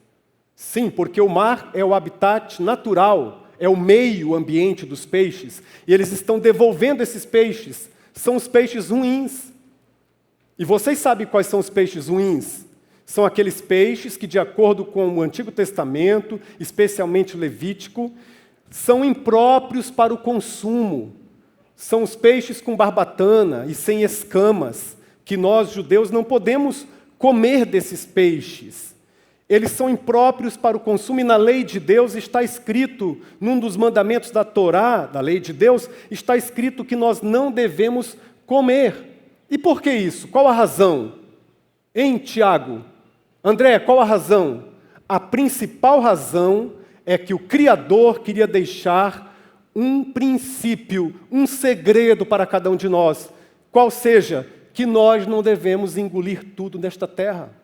Sim, porque o mar é o habitat natural, é o meio ambiente dos peixes, e eles estão devolvendo esses peixes. São os peixes ruins. E vocês sabem quais são os peixes ruins? São aqueles peixes que, de acordo com o Antigo Testamento, especialmente o Levítico, são impróprios para o consumo. São os peixes com barbatana e sem escamas, que nós, judeus, não podemos comer desses peixes. Eles são impróprios para o consumo, e na lei de Deus está escrito, num dos mandamentos da Torá, da lei de Deus, está escrito que nós não devemos comer. E por que isso? Qual a razão? Hein, Tiago? André, qual a razão? A principal razão é que o Criador queria deixar um princípio, um segredo para cada um de nós. Qual seja? Que nós não devemos engolir tudo nesta terra.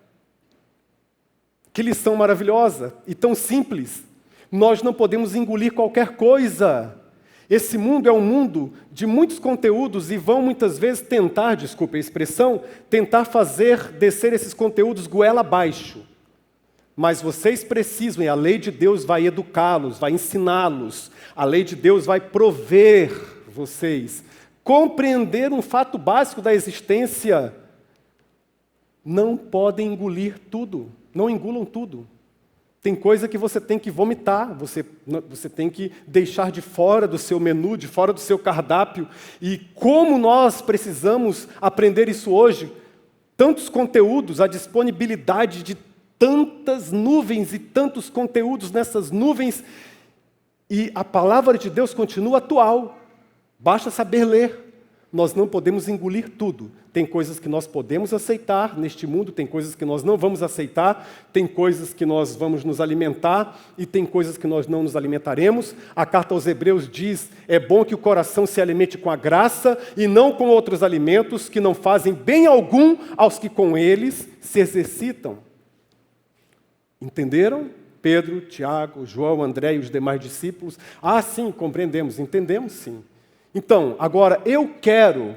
Que lição maravilhosa e tão simples. Nós não podemos engolir qualquer coisa. Esse mundo é um mundo de muitos conteúdos e vão muitas vezes tentar, desculpe a expressão, tentar fazer descer esses conteúdos goela abaixo. Mas vocês precisam, e a lei de Deus vai educá-los, vai ensiná-los. A lei de Deus vai prover vocês. Compreender um fato básico da existência. Não podem engolir tudo. Não engulam tudo. Tem coisa que você tem que vomitar, você tem que deixar de fora do seu menu, de fora do seu cardápio. E como nós precisamos aprender isso hoje? Tantos conteúdos, a disponibilidade de tantas nuvens e tantos conteúdos nessas nuvens, e a palavra de Deus continua atual. Basta saber ler. Nós não podemos engolir tudo. Tem coisas que nós podemos aceitar neste mundo, tem coisas que nós não vamos aceitar, tem coisas que nós vamos nos alimentar e tem coisas que nós não nos alimentaremos. A carta aos Hebreus diz: é bom que o coração se alimente com a graça e não com outros alimentos que não fazem bem algum aos que com eles se exercitam. Entenderam? Pedro, Tiago, João, André e os demais discípulos. Ah, sim, compreendemos, entendemos sim. Então, agora eu quero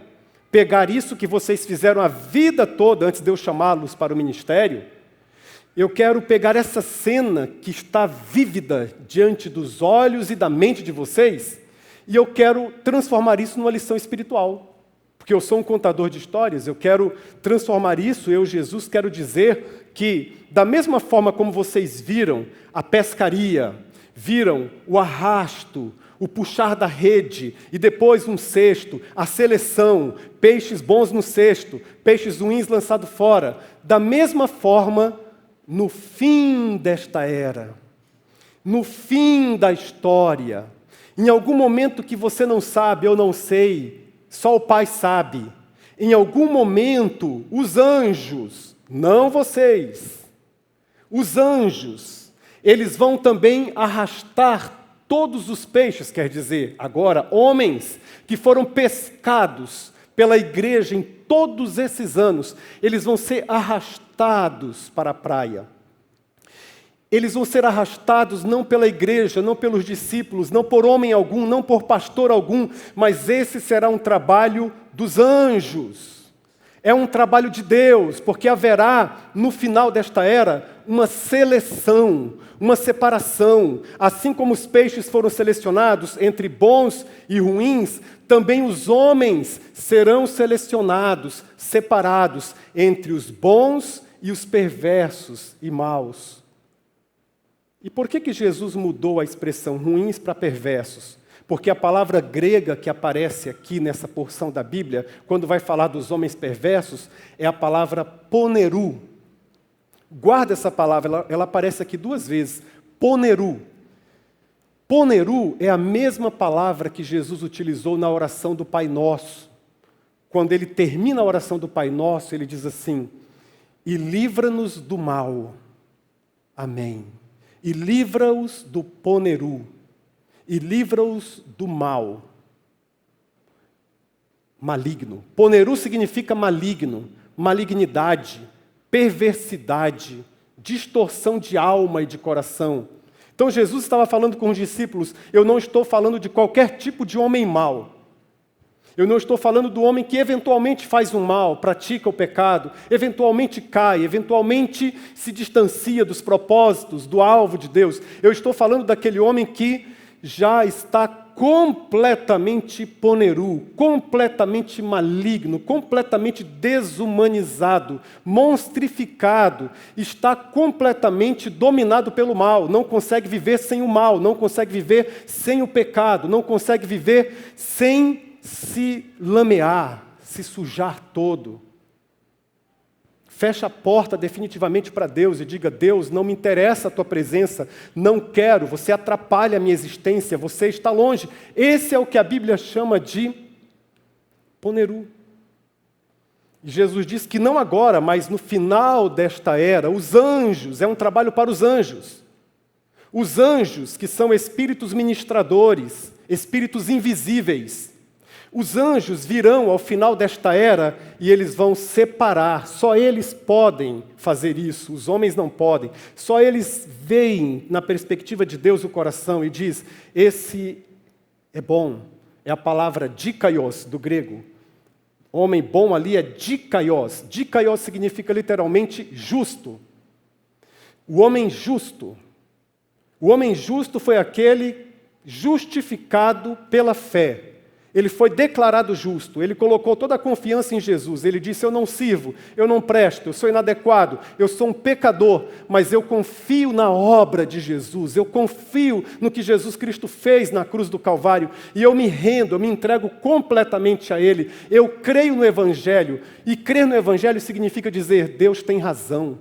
pegar isso que vocês fizeram a vida toda antes de eu chamá-los para o ministério. Eu quero pegar essa cena que está vívida diante dos olhos e da mente de vocês e eu quero transformar isso numa lição espiritual. Porque eu sou um contador de histórias, eu quero transformar isso, eu, Jesus, quero dizer que, da mesma forma como vocês viram a pescaria, viram o arrasto, o puxar da rede, e depois um cesto, a seleção, peixes bons no cesto, peixes ruins lançados fora, da mesma forma, no fim desta era, no fim da história, em algum momento que você não sabe, eu não sei, só o Pai sabe. Em algum momento, os anjos, não vocês, os anjos, eles vão também arrastar todos os peixes, quer dizer, agora, homens que foram pescados pela igreja em todos esses anos, eles vão ser arrastados para a praia. Eles vão ser arrastados não pela igreja, não pelos discípulos, não por homem algum, não por pastor algum, mas esse será um trabalho dos anjos. É um trabalho de Deus, porque haverá, no final desta era, uma seleção, uma separação. Assim como os peixes foram selecionados entre bons e ruins, também os homens serão selecionados, separados entre os bons e os perversos e maus. E por que Jesus mudou a expressão ruins para perversos? Porque a palavra grega que aparece aqui nessa porção da Bíblia, quando vai falar dos homens perversos, é a palavra poneru. Guarda essa palavra, ela aparece aqui 2 vezes. Poneru. Poneru é a mesma palavra que Jesus utilizou na oração do Pai Nosso. Quando ele termina a oração do Pai Nosso, ele diz assim: e livra-nos do mal. Amém. E livra-os do poneru. E livra-os do mal. Maligno. Poneru significa maligno, malignidade, perversidade, distorção de alma e de coração. Então Jesus estava falando com os discípulos: eu não estou falando de qualquer tipo de homem mau. Eu não estou falando do homem que eventualmente faz o mal, pratica o pecado, eventualmente cai, eventualmente se distancia dos propósitos, do alvo de Deus. Eu estou falando daquele homem que já está completamente poneru, completamente maligno, completamente desumanizado, monstrificado, está completamente dominado pelo mal, não consegue viver sem o mal, não consegue viver sem o pecado, não consegue viver sem se lamear, se sujar todo. Fecha a porta definitivamente para Deus e diga: Deus, não me interessa a tua presença, não quero, você atrapalha a minha existência, você está longe. Esse é o que a Bíblia chama de poneru. E Jesus diz que não agora, mas no final desta era, os anjos, é um trabalho para os anjos. Os anjos, que são espíritos ministradores, espíritos invisíveis, Os anjos virão ao final desta era e eles vão separar. Só eles podem fazer isso, os homens não podem. Só eles veem na perspectiva de Deus o coração e diz, esse é bom. É a palavra dikaios do grego. Homem bom ali é dikaios. Dikaios significa literalmente justo. O homem justo. O homem justo foi aquele justificado pela fé. Ele foi declarado justo, ele colocou toda a confiança em Jesus. Ele disse, eu não sirvo, eu não presto, eu sou inadequado, eu sou um pecador, mas eu confio na obra de Jesus, eu confio no que Jesus Cristo fez na cruz do Calvário, e eu me rendo, eu me entrego completamente a Ele. Eu creio no Evangelho, e crer no Evangelho significa dizer, Deus tem razão.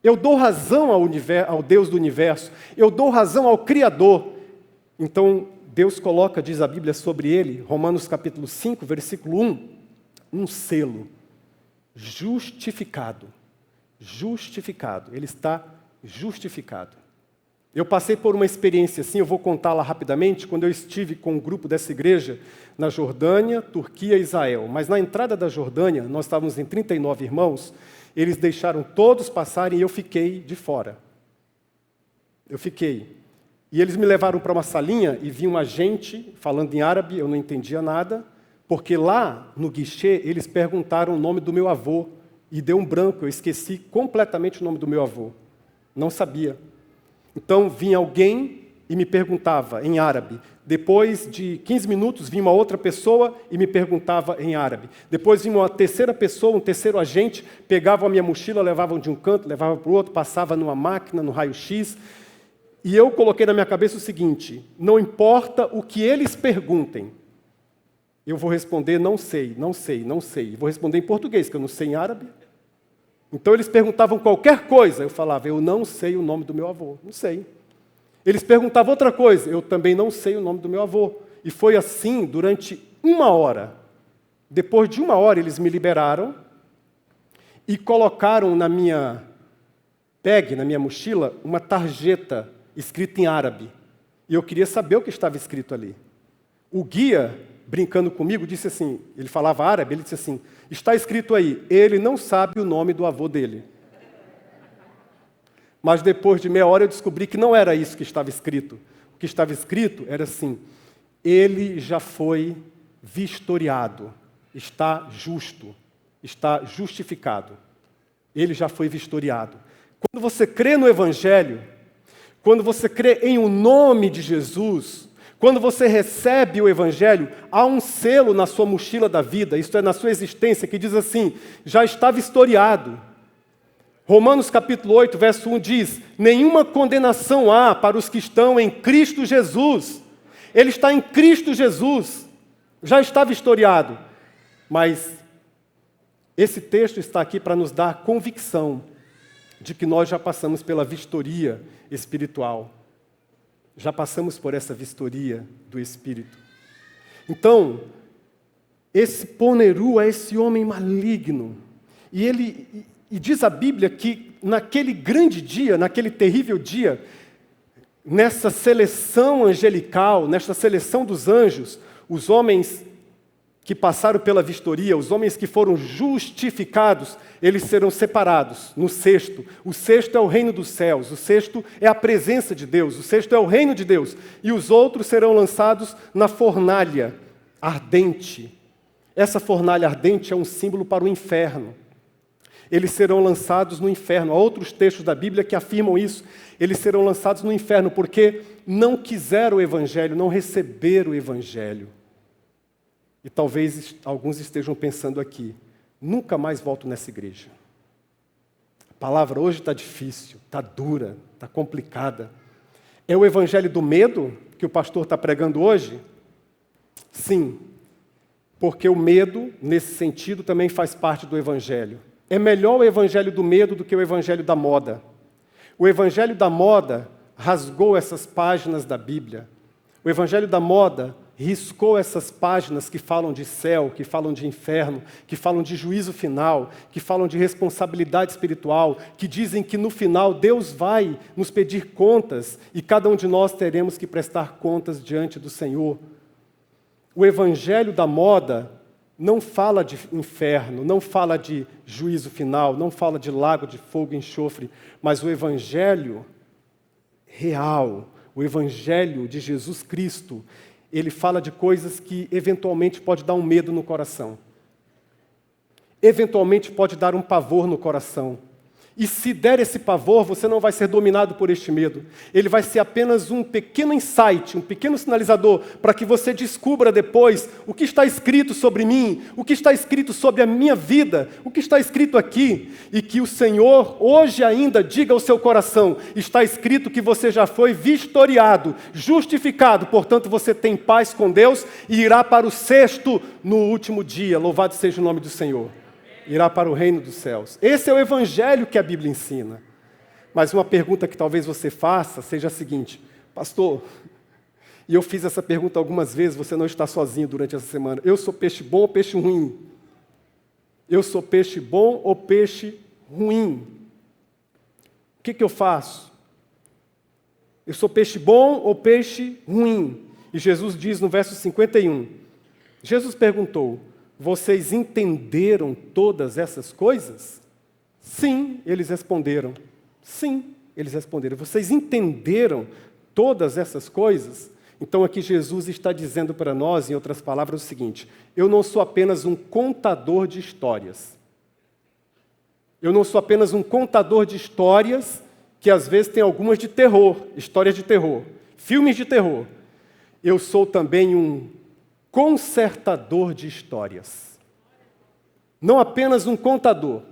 Eu dou razão ao Deus do universo, eu dou razão ao Criador. Então, Deus coloca, diz a Bíblia sobre ele, Romanos capítulo 5, versículo 1, um selo, justificado. Justificado, ele está justificado. Eu passei por uma experiência assim, eu vou contá-la rapidamente, quando eu estive com um grupo dessa igreja na Jordânia, Turquia e Israel. Mas na entrada da Jordânia, nós estávamos em 39 irmãos, eles deixaram todos passarem e eu fiquei de fora. Eu fiquei. E eles me levaram para uma salinha e vi uma gente falando em árabe, eu não entendia nada, porque lá no guichê eles perguntaram o nome do meu avô e deu um branco, eu esqueci completamente o nome do meu avô. Não sabia. Então vinha alguém e me perguntava em árabe. Depois de 15 minutos vinha uma outra pessoa e me perguntava em árabe. Depois vinha uma terceira pessoa, um terceiro agente, pegava a minha mochila, levavam de um canto, levava para o outro, passava numa máquina, no raio-x. E eu coloquei na minha cabeça o seguinte, não importa o que eles perguntem, eu vou responder não sei, não sei, não sei. E vou responder em português, que eu não sei em árabe. Então eles perguntavam qualquer coisa, eu falava, eu não sei o nome do meu avô, não sei. Eles perguntavam outra coisa, eu também não sei o nome do meu avô. E foi assim durante 1 hora. Depois de 1 hora eles me liberaram e colocaram na minha bag, na minha mochila, uma tarjeta escrito em árabe. E eu queria saber o que estava escrito ali. O guia, brincando comigo, disse assim, ele falava árabe, ele disse assim, está escrito aí, ele não sabe o nome do avô dele. Mas depois de meia hora eu descobri que não era isso que estava escrito. O que estava escrito era assim, ele já foi vistoriado, está justo, está justificado. Ele já foi vistoriado. Quando você crê no Evangelho, quando você crê em o nome de Jesus, quando você recebe o Evangelho, há um selo na sua mochila da vida, isto é, na sua existência, que diz assim, já está vistoriado. Romanos capítulo 8, verso 1 diz, nenhuma condenação há para os que estão em Cristo Jesus. Ele está em Cristo Jesus, já está vistoriado. Mas esse texto está aqui para nos dar convicção de que nós já passamos pela vistoria espiritual. Já passamos por essa vistoria do Espírito. Então, esse Poneru é esse homem maligno. E diz a Bíblia que naquele grande dia, naquele terrível dia, nessa seleção angelical, nessa seleção dos anjos, os homens que passaram pela vistoria, os homens que foram justificados, eles serão separados no sexto. O sexto é o reino dos céus, o sexto é a presença de Deus, o sexto é o reino de Deus. E os outros serão lançados na fornalha ardente. Essa fornalha ardente é um símbolo para o inferno. Eles serão lançados no inferno. Há outros textos da Bíblia que afirmam isso. Eles serão lançados no inferno porque não quiseram o Evangelho, não receberam o Evangelho. E talvez alguns estejam pensando aqui, nunca mais volto nessa igreja. A palavra hoje está difícil, está dura, está complicada. É o evangelho do medo que o pastor está pregando hoje? Sim, porque o medo, nesse sentido, também faz parte do evangelho. É melhor o evangelho do medo do que o evangelho da moda. O evangelho da moda rasgou essas páginas da Bíblia. O evangelho da moda riscou essas páginas que falam de céu, que falam de inferno, que falam de juízo final, que falam de responsabilidade espiritual, que dizem que no final Deus vai nos pedir contas e cada um de nós teremos que prestar contas diante do Senhor. o evangelho da moda não fala de inferno, não fala de juízo final, não fala de lago de fogo e enxofre, mas o evangelho real, o evangelho de Jesus Cristo, ele fala de coisas que eventualmente pode dar um medo no coração. Eventualmente pode dar um pavor no coração. E se der esse pavor, você não vai ser dominado por este medo. Ele vai ser apenas um pequeno insight, um pequeno sinalizador, para que você descubra depois o que está escrito sobre mim, o que está escrito sobre a minha vida, o que está escrito aqui, e que o Senhor hoje ainda diga ao seu coração, está escrito que você já foi vistoriado, justificado, portanto você tem paz com Deus e irá para o sexto no último dia. Louvado seja o nome do Senhor. Irá para o reino dos céus. Esse é o evangelho que a Bíblia ensina. Mas uma pergunta que talvez você faça seja a seguinte: pastor, e eu fiz essa pergunta algumas vezes, você não está sozinho durante essa semana. Eu sou peixe bom ou peixe ruim? Eu sou peixe bom ou peixe ruim? O que eu faço? Eu sou peixe bom ou peixe ruim? E Jesus diz no verso 51, Jesus perguntou, vocês entenderam todas essas coisas? Sim, eles responderam. Sim, eles responderam. Vocês entenderam todas essas coisas? Então aqui Jesus está dizendo para nós, em outras palavras, o seguinte: eu não sou apenas um contador de histórias. Eu não sou apenas um contador de histórias, que às vezes tem algumas de terror, histórias de terror, filmes de terror. Eu sou também um consertador de histórias. Não apenas um contador,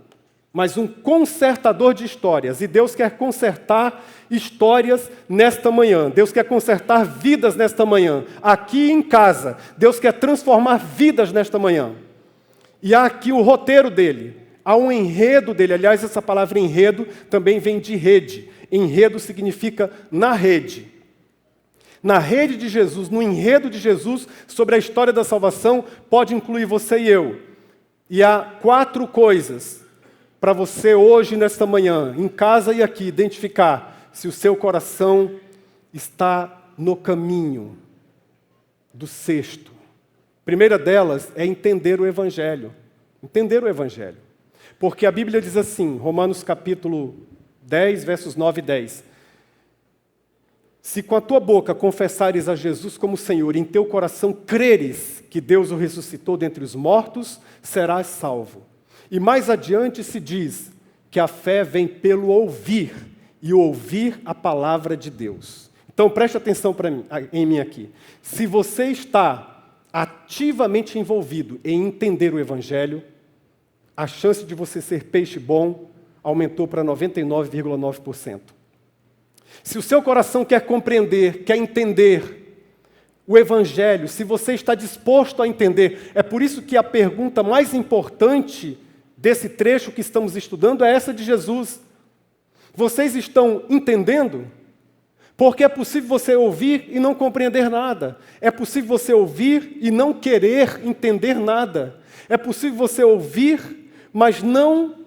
mas um consertador de histórias. E Deus quer consertar histórias nesta manhã. Deus quer consertar vidas nesta manhã. Aqui em casa, Deus quer transformar vidas nesta manhã. E há aqui o roteiro dele. Há um enredo dele. Aliás, essa palavra enredo também vem de rede. Enredo significa na rede. Na rede de Jesus, no enredo de Jesus, sobre a história da salvação, pode incluir você e eu. E há 4 coisas para você hoje, nesta manhã, em casa e aqui, identificar se o seu coração está no caminho do sexto. A primeira delas é entender o Evangelho. Entender o Evangelho. Porque a Bíblia diz assim, Romanos capítulo 10, versos 9 e 10. Se com a tua boca confessares a Jesus como Senhor, e em teu coração creres que Deus o ressuscitou dentre os mortos, serás salvo. E mais adiante se diz que a fé vem pelo ouvir, e ouvir a palavra de Deus. Então preste atenção em mim aqui. Se você está ativamente envolvido em entender o Evangelho, a chance de você ser peixe bom aumentou para 99,9%. Se o seu coração quer compreender, quer entender o Evangelho, se você está disposto a entender, é por isso que a pergunta mais importante desse trecho que estamos estudando é essa de Jesus. Vocês estão entendendo? Porque é possível você ouvir e não compreender nada. É possível você ouvir e não querer entender nada. É possível você ouvir, mas não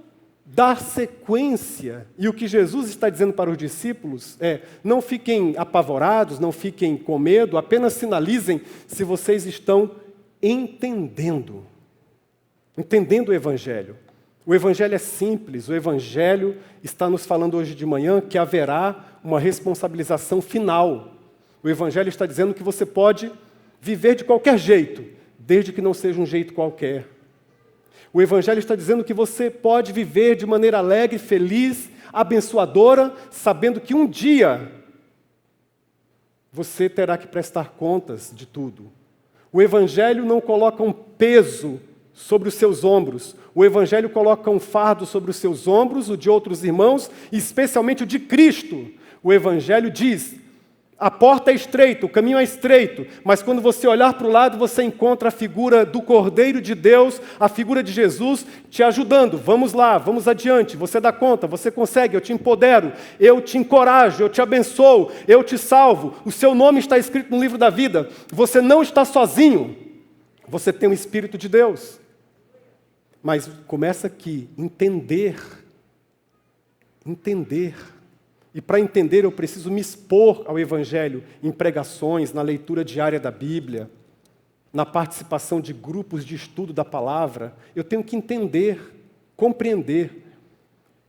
dar sequência. E o que Jesus está dizendo para os discípulos é: não fiquem apavorados, não fiquem com medo, apenas sinalizem se vocês estão entendendo. Entendendo o Evangelho. O Evangelho é simples, o Evangelho está nos falando hoje de manhã que haverá uma responsabilização final. O Evangelho está dizendo que você pode viver de qualquer jeito, desde que não seja um jeito qualquer. O Evangelho está dizendo que você pode viver de maneira alegre, feliz, abençoadora, sabendo que um dia você terá que prestar contas de tudo. O Evangelho não coloca um peso sobre os seus ombros. O Evangelho coloca um fardo sobre os seus ombros, o de outros irmãos, e especialmente o de Cristo. O Evangelho diz: a porta é estreita, o caminho é estreito, mas quando você olhar para o lado, você encontra a figura do Cordeiro de Deus, a figura de Jesus te ajudando. Vamos lá, vamos adiante, você dá conta, você consegue, eu te empodero, eu te encorajo, eu te abençoo, eu te salvo. O seu nome está escrito no livro da vida. Você não está sozinho, você tem o Espírito de Deus. Mas começa aqui, entender. E para entender, eu preciso me expor ao Evangelho em pregações, na leitura diária da Bíblia. na participação de grupos de estudo da palavra, eu tenho que entender, compreender.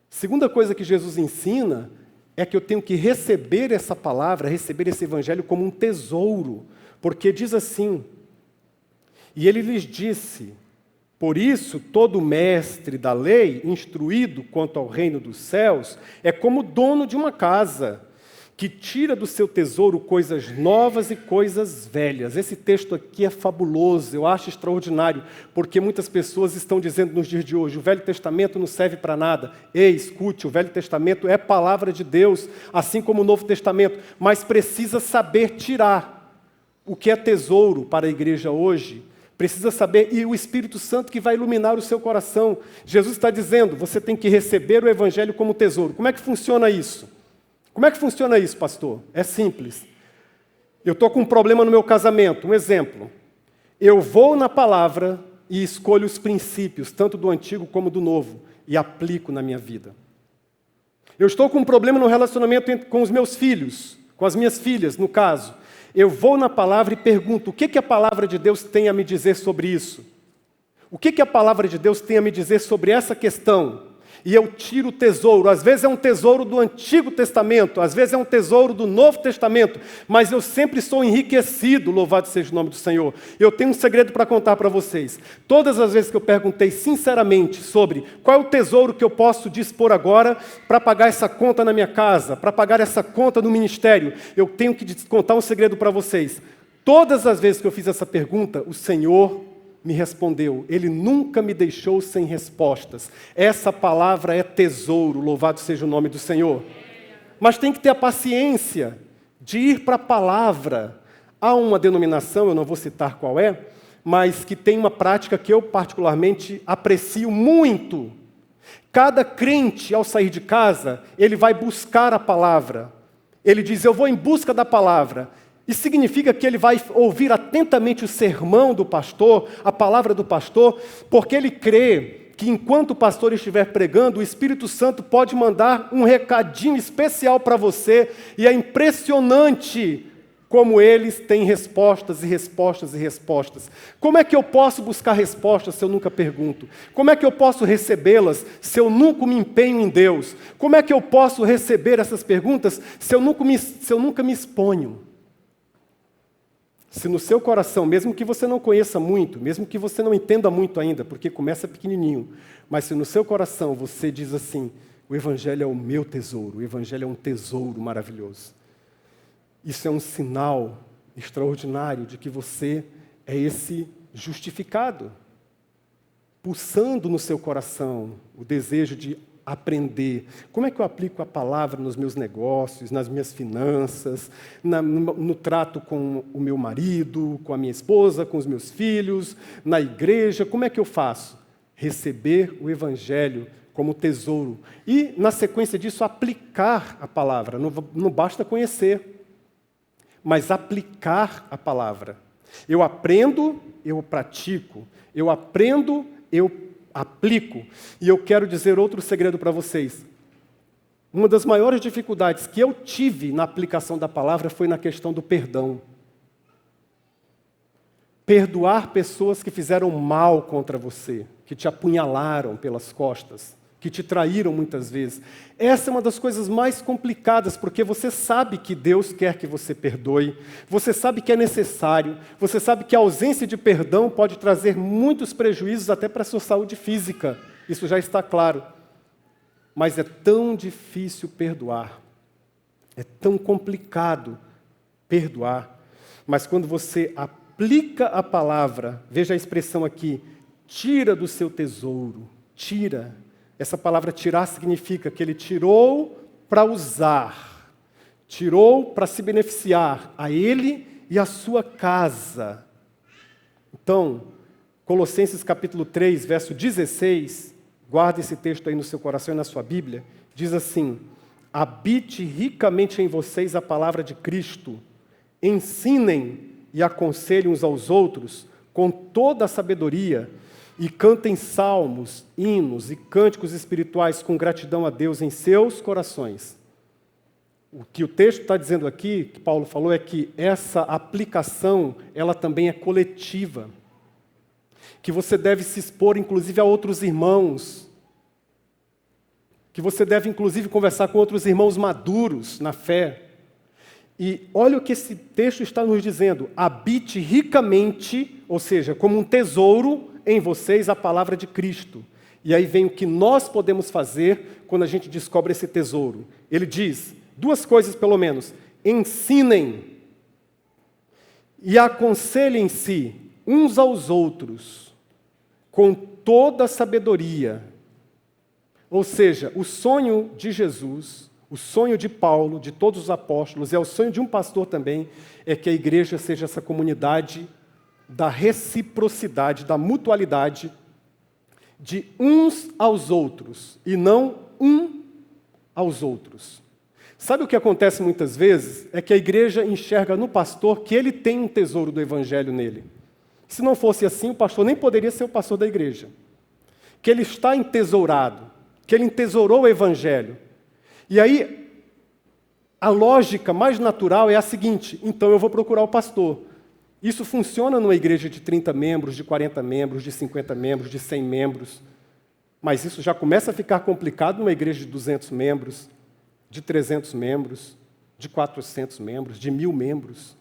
Segunda coisa que Jesus ensina é que eu tenho que receber essa palavra, receber esse evangelho como um tesouro, porque diz assim: e ele lhes disse, por isso todo mestre da lei, instruído quanto ao reino dos céus, é como dono de uma casa, que tira do seu tesouro coisas novas e coisas velhas. Esse texto aqui é fabuloso, eu acho extraordinário, porque muitas pessoas estão dizendo nos dias de hoje, o Velho Testamento não serve para nada. Ei, escute, o Velho Testamento é palavra de Deus, assim como o Novo Testamento, mas precisa saber tirar o que é tesouro para a igreja hoje. Precisa saber, e o Espírito Santo que vai iluminar o seu coração. Jesus está dizendo, você tem que receber o Evangelho como tesouro. Como é que funciona isso? Como é que funciona isso, pastor? É simples. Eu estou com um problema no meu casamento. Um exemplo. Eu vou na palavra e escolho os princípios, tanto do Antigo como do Novo, e aplico na minha vida. Eu estou com um problema no relacionamento com os meus filhos, com as minhas filhas, no caso. Eu vou na palavra e pergunto, o que a palavra de Deus tem a me dizer sobre isso? O que a palavra de Deus tem a me dizer sobre essa questão? E eu tiro o tesouro. Às vezes é um tesouro do Antigo Testamento, às vezes é um tesouro do Novo Testamento, mas eu sempre sou enriquecido, louvado seja o nome do Senhor. Eu tenho um segredo para contar para vocês. Todas as vezes que eu perguntei sinceramente sobre qual é o tesouro que eu posso dispor agora para pagar essa conta na minha casa, para pagar essa conta no ministério, eu tenho que contar um segredo para vocês. Todas as vezes que eu fiz essa pergunta, o Senhor me respondeu, Ele nunca me deixou sem respostas. Essa palavra é tesouro, louvado seja o nome do Senhor. Mas tem que ter a paciência de ir para a palavra. Há uma denominação, eu não vou citar qual é, mas que tem uma prática que eu particularmente aprecio muito. Cada crente, ao sair de casa, ele vai buscar a palavra. Ele diz, eu vou em busca da palavra. E significa que ele vai ouvir atentamente o sermão do pastor, a palavra do pastor, porque ele crê que enquanto o pastor estiver pregando, o Espírito Santo pode mandar um recadinho especial para você, e é impressionante como eles têm respostas e respostas e respostas. Como é que eu posso buscar respostas se eu nunca pergunto? Como é que eu posso recebê-las se eu nunca me empenho em Deus? Como é que eu posso receber essas perguntas se eu nunca me exponho? Se no seu coração, mesmo que você não conheça muito, mesmo que você não entenda muito ainda, porque começa pequenininho, mas se no seu coração você diz assim, o Evangelho é o meu tesouro, o Evangelho é um tesouro maravilhoso. Isso é um sinal extraordinário de que você é esse justificado, pulsando no seu coração o desejo de aprender. Como é que eu aplico a palavra nos meus negócios, nas minhas finanças, no trato com o meu marido, com a minha esposa, com os meus filhos, na igreja? Como é que eu faço? Receber o Evangelho como tesouro. E, na sequência disso, aplicar a palavra. Não basta conhecer, mas aplicar a palavra. Eu aprendo, eu pratico. Eu aprendo, eu aplico. E eu quero dizer outro segredo para vocês. Uma das maiores dificuldades que eu tive na aplicação da palavra foi na questão do perdão. Perdoar pessoas que fizeram mal contra você, que te apunhalaram pelas costas, que te traíram muitas vezes. Essa é uma das coisas mais complicadas, porque você sabe que Deus quer que você perdoe, você sabe que é necessário, você sabe que a ausência de perdão pode trazer muitos prejuízos até para a sua saúde física, isso já está claro. Mas é tão difícil perdoar, é tão complicado perdoar, mas quando você aplica a palavra, veja a expressão aqui, tira do seu tesouro, tira. Essa palavra tirar significa que ele tirou para usar, tirou para se beneficiar a ele e a sua casa. Então, Colossenses capítulo 3, verso 16, guarde esse texto aí no seu coração e na sua Bíblia, diz assim, habite ricamente em vocês a palavra de Cristo, ensinem e aconselhem uns aos outros com toda a sabedoria, e cantem salmos, hinos e cânticos espirituais com gratidão a Deus em seus corações. O que o texto está dizendo aqui, que Paulo falou, é que essa aplicação, ela também é coletiva. Que você deve se expor, inclusive, a outros irmãos. Que você deve, inclusive, conversar com outros irmãos maduros na fé. E olha o que esse texto está nos dizendo. Habite ricamente, ou seja, como um tesouro em vocês, a palavra de Cristo. E aí vem o que nós podemos fazer quando a gente descobre esse tesouro. Ele diz 2 coisas pelo menos. Ensinem e aconselhem-se uns aos outros com toda a sabedoria. Ou seja, o sonho de Jesus, o sonho de Paulo, de todos os apóstolos, é o sonho de um pastor também, é que a igreja seja essa comunidade da reciprocidade, da mutualidade, de uns aos outros, e não um aos outros. Sabe o que acontece muitas vezes? É que a igreja enxerga no pastor que ele tem um tesouro do evangelho nele. Se não fosse assim, o pastor nem poderia ser o pastor da igreja. Que ele está entesourado, que ele entesourou o evangelho. E aí, a lógica mais natural é a seguinte: então eu vou procurar o pastor. Isso funciona numa igreja de 30 membros, de 40 membros, de 50 membros, de 100 membros. Mas isso já começa a ficar complicado numa igreja de 200 membros, de 300 membros, de 400 membros, de 1.000 membros.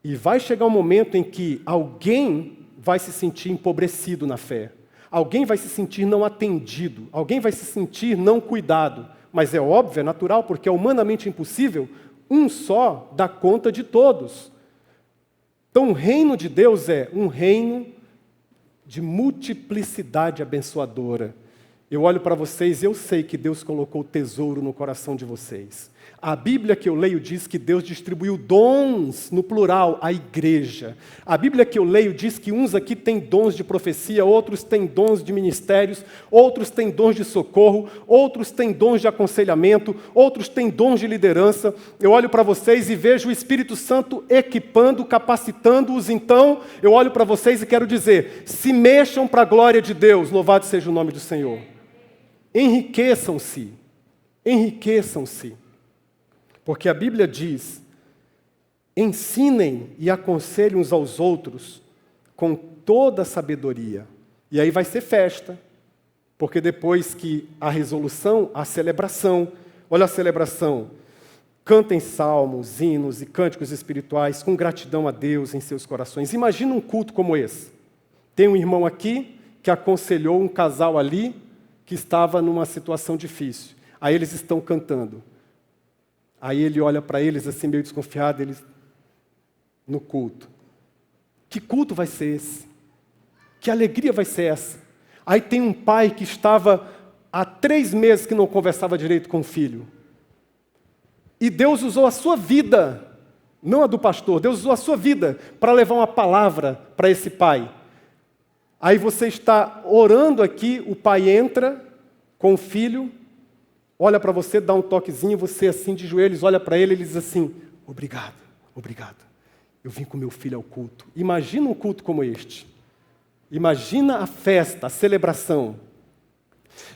E vai chegar um momento em que alguém vai se sentir empobrecido na fé. Alguém vai se sentir não atendido. Alguém vai se sentir não cuidado. Mas é óbvio, é natural, porque é humanamente impossível um só dar conta de todos. Então, o reino de Deus é um reino de multiplicidade abençoadora. Eu olho para vocês e eu sei que Deus colocou tesouro no coração de vocês. A Bíblia que eu leio diz que Deus distribuiu dons, no plural, à igreja. A Bíblia que eu leio diz que uns aqui têm dons de profecia, outros têm dons de ministérios, outros têm dons de socorro, outros têm dons de aconselhamento, outros têm dons de liderança. Eu olho para vocês e vejo o Espírito Santo equipando, capacitando-os. Então, eu olho para vocês e quero dizer, se mexam para a glória de Deus, louvado seja o nome do Senhor. Enriqueçam-se, enriqueçam-se. Porque a Bíblia diz, ensinem e aconselhem uns aos outros com toda a sabedoria. E aí vai ser festa, porque depois que a resolução, a celebração, olha a celebração, cantem salmos, hinos e cânticos espirituais com gratidão a Deus em seus corações. Imagina um culto como esse. Tem um irmão aqui que aconselhou um casal ali que estava numa situação difícil. Aí eles estão cantando. Aí ele olha para eles assim, meio desconfiado, eles no culto. Que culto vai ser esse? Que alegria vai ser essa? Aí tem um pai que estava há 3 meses que não conversava direito com o filho. E Deus usou a sua vida, não a do pastor, Deus usou a sua vida para levar uma palavra para esse pai. Aí você está orando aqui, o pai entra com o filho, olha para você, dá um toquezinho, você assim de joelhos, olha para ele e diz assim, obrigado, obrigado. Eu vim com meu filho ao culto. Imagina um culto como este. Imagina a festa, a celebração.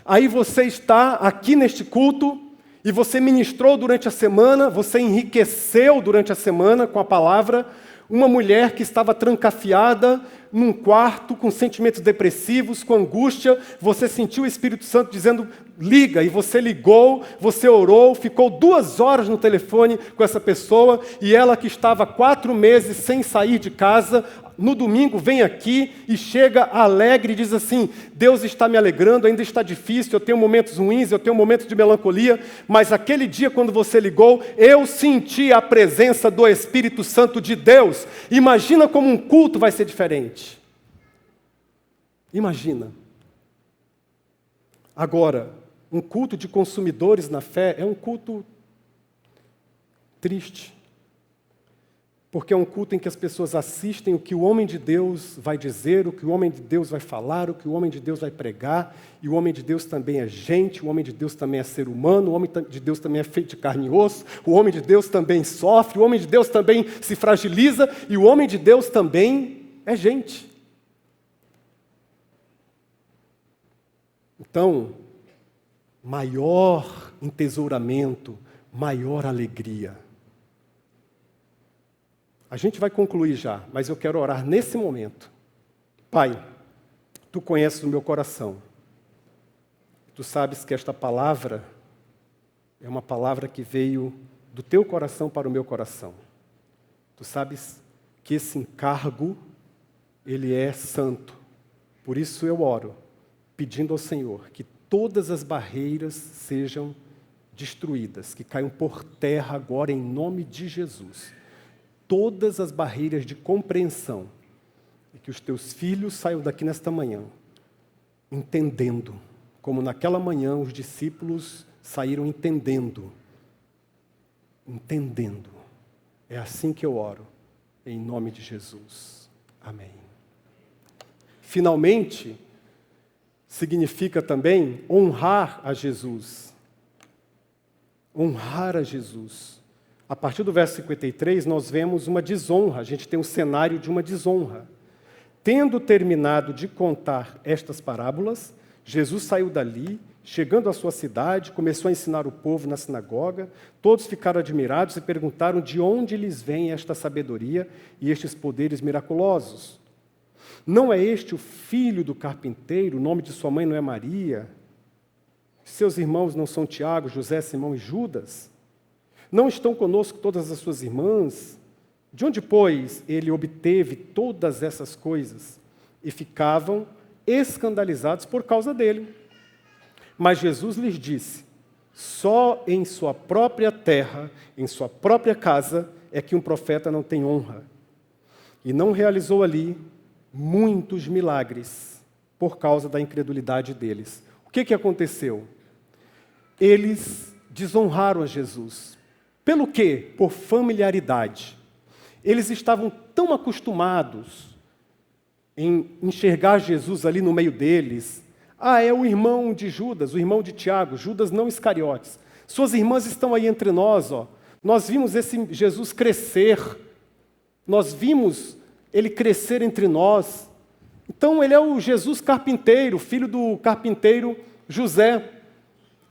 Aí você está aqui neste culto e você ministrou durante a semana, você enriqueceu durante a semana com a palavra uma mulher que estava trancafiada num quarto com sentimentos depressivos, com angústia. Você sentiu o Espírito Santo dizendo, liga, e você ligou, você orou, ficou 2 horas no telefone com essa pessoa, e ela que estava 4 meses sem sair de casa, no domingo vem aqui e chega alegre e diz assim, Deus está me alegrando, ainda está difícil, eu tenho momentos ruins, eu tenho momentos de melancolia, mas aquele dia quando você ligou, eu senti a presença do Espírito Santo de Deus. Imagina como um culto vai ser diferente. Imagina. Agora, um culto de consumidores na fé é um culto triste. Porque é um culto em que as pessoas assistem o que o homem de Deus vai dizer, o que o homem de Deus vai falar, o que o homem de Deus vai pregar, e o homem de Deus também é gente, o homem de Deus também é ser humano, o homem de Deus também é feito de carne e osso, o homem de Deus também sofre, o homem de Deus também se fragiliza, e o homem de Deus também é gente. Então, maior entesouramento, maior alegria. A gente vai concluir já, mas eu quero orar nesse momento. Pai, Tu conheces o meu coração. Tu sabes que esta palavra é uma palavra que veio do Teu coração para o meu coração. Tu sabes que esse encargo, ele é santo. Por isso eu oro, pedindo ao Senhor que todas as barreiras sejam destruídas, que caiam por terra agora em nome de Jesus. Todas as barreiras de compreensão, e que os Teus filhos saiam daqui nesta manhã, entendendo, como naquela manhã os discípulos saíram entendendo. Entendendo. É assim que eu oro, em nome de Jesus. Amém. Finalmente, significa também honrar a Jesus. Honrar a Jesus. A partir do verso 53, nós vemos uma desonra. A gente tem um cenário de uma desonra. Tendo terminado de contar estas parábolas, Jesus saiu dali, chegando à sua cidade, começou a ensinar o povo na sinagoga. Todos ficaram admirados e perguntaram de onde lhes vem esta sabedoria e estes poderes miraculosos. Não é este o filho do carpinteiro? O nome de sua mãe não é Maria? Seus irmãos não são Tiago, José, Simão e Judas? Não estão conosco todas as suas irmãs? De onde, pois, ele obteve todas essas coisas? E ficavam escandalizados por causa dele. Mas Jesus lhes disse: só em sua própria terra, em sua própria casa, é que um profeta não tem honra. E não realizou ali muitos milagres por causa da incredulidade deles. O que aconteceu? Eles desonraram a Jesus. Pelo quê? Por familiaridade. Eles estavam tão acostumados em enxergar Jesus ali no meio deles. Ah, é o irmão de Judas, o irmão de Tiago, Judas não Iscariotes. Suas irmãs estão aí entre nós, ó. Nós vimos esse Jesus crescer. Nós vimos ele crescer entre nós. Então, ele é o Jesus carpinteiro, filho do carpinteiro José.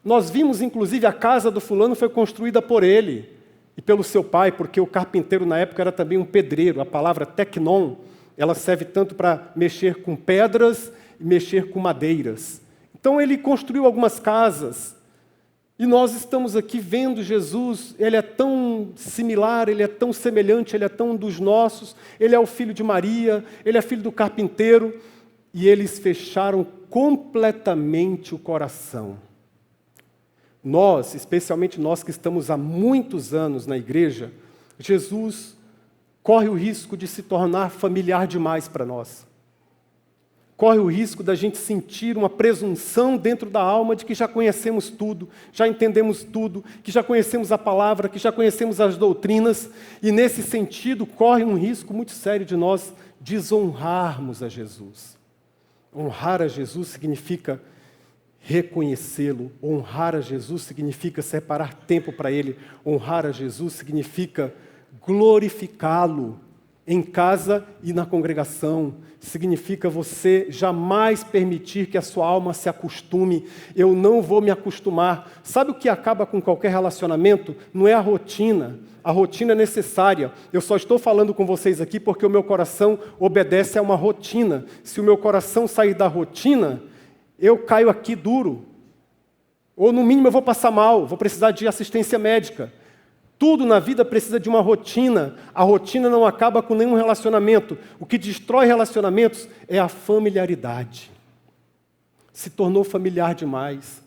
Nós vimos, inclusive, a casa do fulano foi construída por ele e pelo seu pai, porque o carpinteiro na época era também um pedreiro. A palavra teknon, ela serve tanto para mexer com pedras e mexer com madeiras. Então ele construiu algumas casas, e nós estamos aqui vendo Jesus. Ele é tão similar, ele é tão semelhante, ele é tão dos nossos, ele é o filho de Maria, ele é filho do carpinteiro, e eles fecharam completamente o coração. Nós, especialmente nós que estamos há muitos anos na igreja, Jesus corre o risco de se tornar familiar demais para nós. Corre o risco da gente sentir uma presunção dentro da alma de que já conhecemos tudo, já entendemos tudo, que já conhecemos a palavra, que já conhecemos as doutrinas, e nesse sentido corre um risco muito sério de nós desonrarmos a Jesus. Honrar a Jesus significa reconhecê-lo. Honrar a Jesus significa separar tempo para Ele. Honrar a Jesus significa glorificá-lo em casa e na congregação. Significa você jamais permitir que a sua alma se acostume. Eu não vou me acostumar. Sabe o que acaba com qualquer relacionamento? Não é a rotina. A rotina é necessária. Eu só estou falando com vocês aqui porque o meu coração obedece a uma rotina. Se o meu coração sair da rotina, eu caio aqui duro. Ou, no mínimo, eu vou passar mal, vou precisar de assistência médica. Tudo na vida precisa de uma rotina. A rotina não acaba com nenhum relacionamento. O que destrói relacionamentos é a familiaridade. Se tornou familiar demais.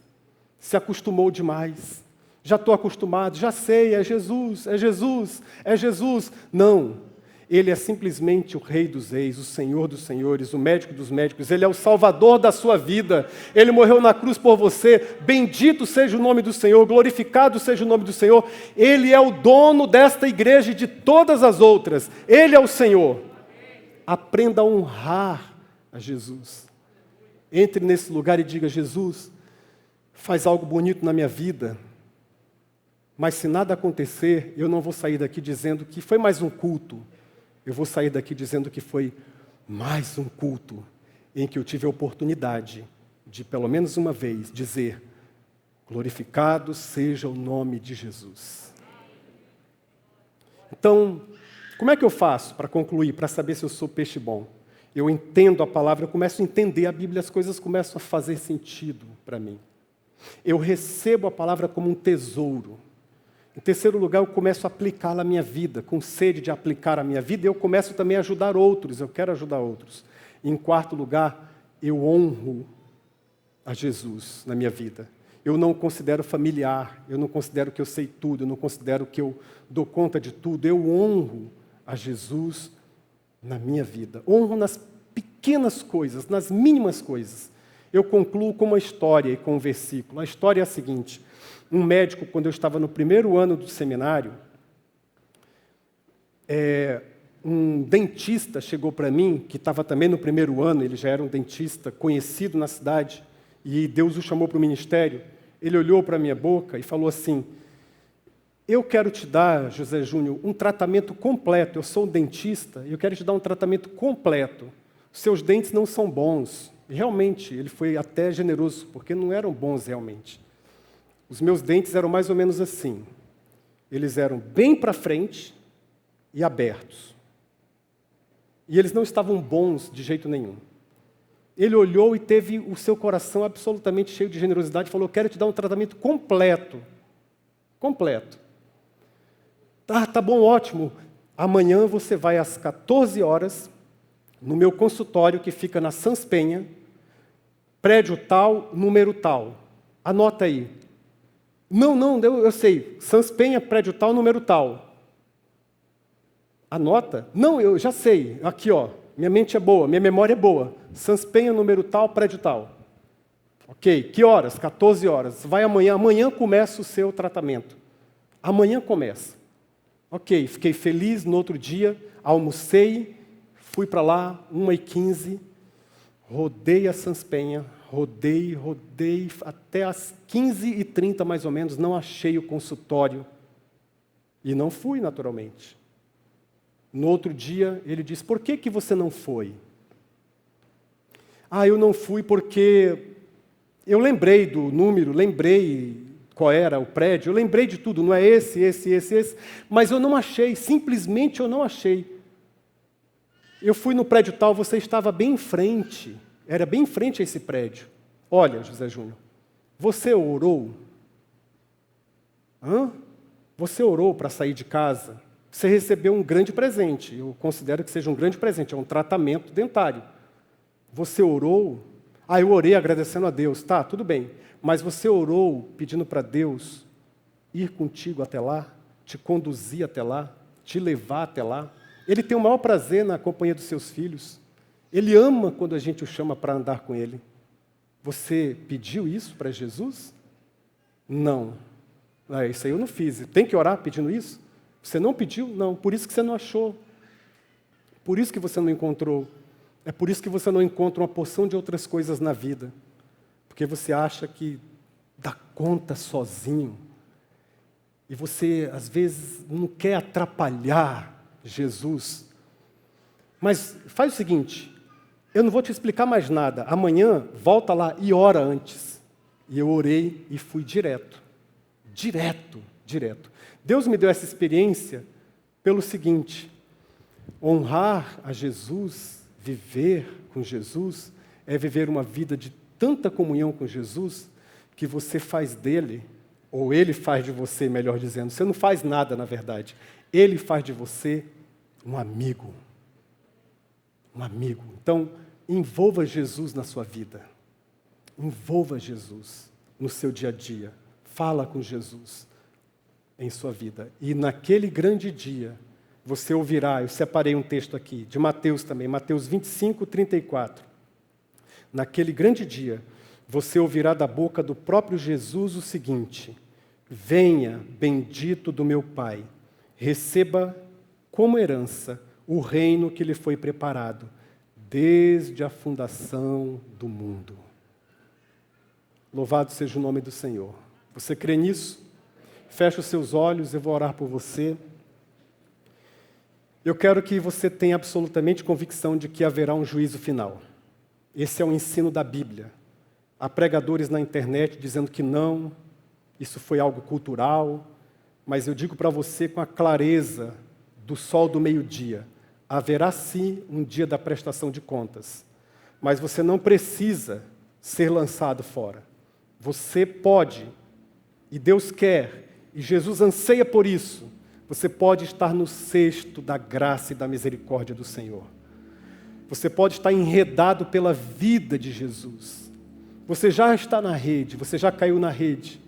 Se acostumou demais. Já estou acostumado, já sei, é Jesus, é Jesus, é Jesus. Não. Ele é simplesmente o Rei dos Reis, o Senhor dos Senhores, o Médico dos Médicos. Ele é o Salvador da sua vida. Ele morreu na cruz por você. Bendito seja o nome do Senhor, glorificado seja o nome do Senhor. Ele é o dono desta igreja e de todas as outras. Ele é o Senhor. Aprenda a honrar a Jesus. Entre nesse lugar e diga: Jesus, faz algo bonito na minha vida. Mas se nada acontecer, eu não vou sair daqui dizendo que foi mais um culto. Eu vou sair daqui dizendo que foi mais um culto em que eu tive a oportunidade de, pelo menos uma vez, dizer: Glorificado seja o nome de Jesus. Então, como é que eu faço para concluir, para saber se eu sou peixe bom? Eu entendo a palavra, eu começo a entender a Bíblia, as coisas começam a fazer sentido para mim. Eu recebo a palavra como um tesouro. Em terceiro lugar, eu começo a aplicá-la à minha vida, com sede de aplicar à minha vida, e eu começo também a ajudar outros, eu quero ajudar outros. E em quarto lugar, eu honro a Jesus na minha vida. Eu não considero familiar, eu não considero que eu sei tudo, eu não considero que eu dou conta de tudo, eu honro a Jesus na minha vida. Honro nas pequenas coisas, nas mínimas coisas. Eu concluo com uma história e com um versículo. A história é a seguinte: um médico, quando eu estava no primeiro ano do seminário, um dentista chegou para mim, que estava também no primeiro ano, ele já era um dentista conhecido na cidade, e Deus o chamou para o ministério. Ele olhou para a minha boca e falou assim: eu quero te dar, José Júnior, um tratamento completo. Eu sou um dentista e eu quero te dar um tratamento completo. Seus dentes não são bons. E realmente, ele foi até generoso, porque não eram bons realmente. Os meus dentes eram mais ou menos assim. Eles eram bem para frente e abertos. E eles não estavam bons de jeito nenhum. Ele olhou e teve o seu coração absolutamente cheio de generosidade e falou: eu quero te dar um tratamento completo. Completo. Tá bom, ótimo. Amanhã você vai às 14 horas no meu consultório que fica na Sans Penha, prédio tal, número tal. Anota aí. Não, eu sei. Sans Penha, prédio tal, número tal. Anota? Não, eu já sei. Aqui, ó. Minha mente é boa, minha memória é boa. Sans Penha, número tal, prédio tal. Ok, que horas? 14 horas. Vai amanhã. Amanhã começa o seu tratamento. Amanhã começa. Ok, fiquei feliz. No outro dia, almocei, fui para lá, 1h15, rodei a Sans Penha, rodei, até às 15h30 mais ou menos, não achei o consultório. E não fui, naturalmente. No outro dia, ele disse: por que você não foi? Eu não fui porque eu lembrei do número, lembrei qual era o prédio, eu lembrei de tudo, não é esse, mas eu não achei, simplesmente eu não achei. Eu fui no prédio tal, você estava bem em frente, era bem em frente a esse prédio. Olha, José Júnior, você orou? Você orou para sair de casa? Você recebeu um grande presente, eu considero que seja um grande presente, é um tratamento dentário. Você orou? Eu orei agradecendo a Deus. Tá, tudo bem. Mas você orou pedindo para Deus ir contigo até lá, te conduzir até lá, te levar até lá? Ele tem o maior prazer na companhia dos seus filhos. Ele ama quando a gente o chama para andar com ele. Você pediu isso para Jesus? Não. Isso aí eu não fiz. Tem que orar pedindo isso? Você não pediu? Não. Por isso que você não achou. Por isso que você não encontrou. É por isso que você não encontra uma porção de outras coisas na vida. Porque você acha que dá conta sozinho. E você, às vezes, não quer atrapalhar Jesus. Mas faz o seguinte, eu não vou te explicar mais nada. Amanhã, volta lá e ora antes. E eu orei e fui direto. Direto. Deus me deu essa experiência pelo seguinte: honrar a Jesus, viver com Jesus, é viver uma vida de tanta comunhão com Jesus, que você faz dele, ou ele faz de você, melhor dizendo. Você não faz nada, na verdade. Ele faz de você um amigo. Um amigo. Então, envolva Jesus na sua vida. Envolva Jesus no seu dia a dia. Fala com Jesus em sua vida. E naquele grande dia, você ouvirá, eu separei um texto aqui, de Mateus também, Mateus 25, 34. Naquele grande dia, você ouvirá da boca do próprio Jesus o seguinte: venha, bendito do meu Pai, receba como herança o reino que lhe foi preparado, desde a fundação do mundo. Louvado seja o nome do Senhor. Você crê nisso? Feche os seus olhos, eu vou orar por você. Eu quero que você tenha absolutamente convicção de que haverá um juízo final. Esse é o ensino da Bíblia. Há pregadores na internet dizendo que não, isso foi algo cultural, mas eu digo para você com a clareza do sol do meio-dia, haverá sim um dia da prestação de contas, mas você não precisa ser lançado fora. Você pode, e Deus quer, e Jesus anseia por isso, você pode estar no cesto da graça e da misericórdia do Senhor. Você pode estar enredado pela vida de Jesus. Você já está na rede, você já caiu na rede.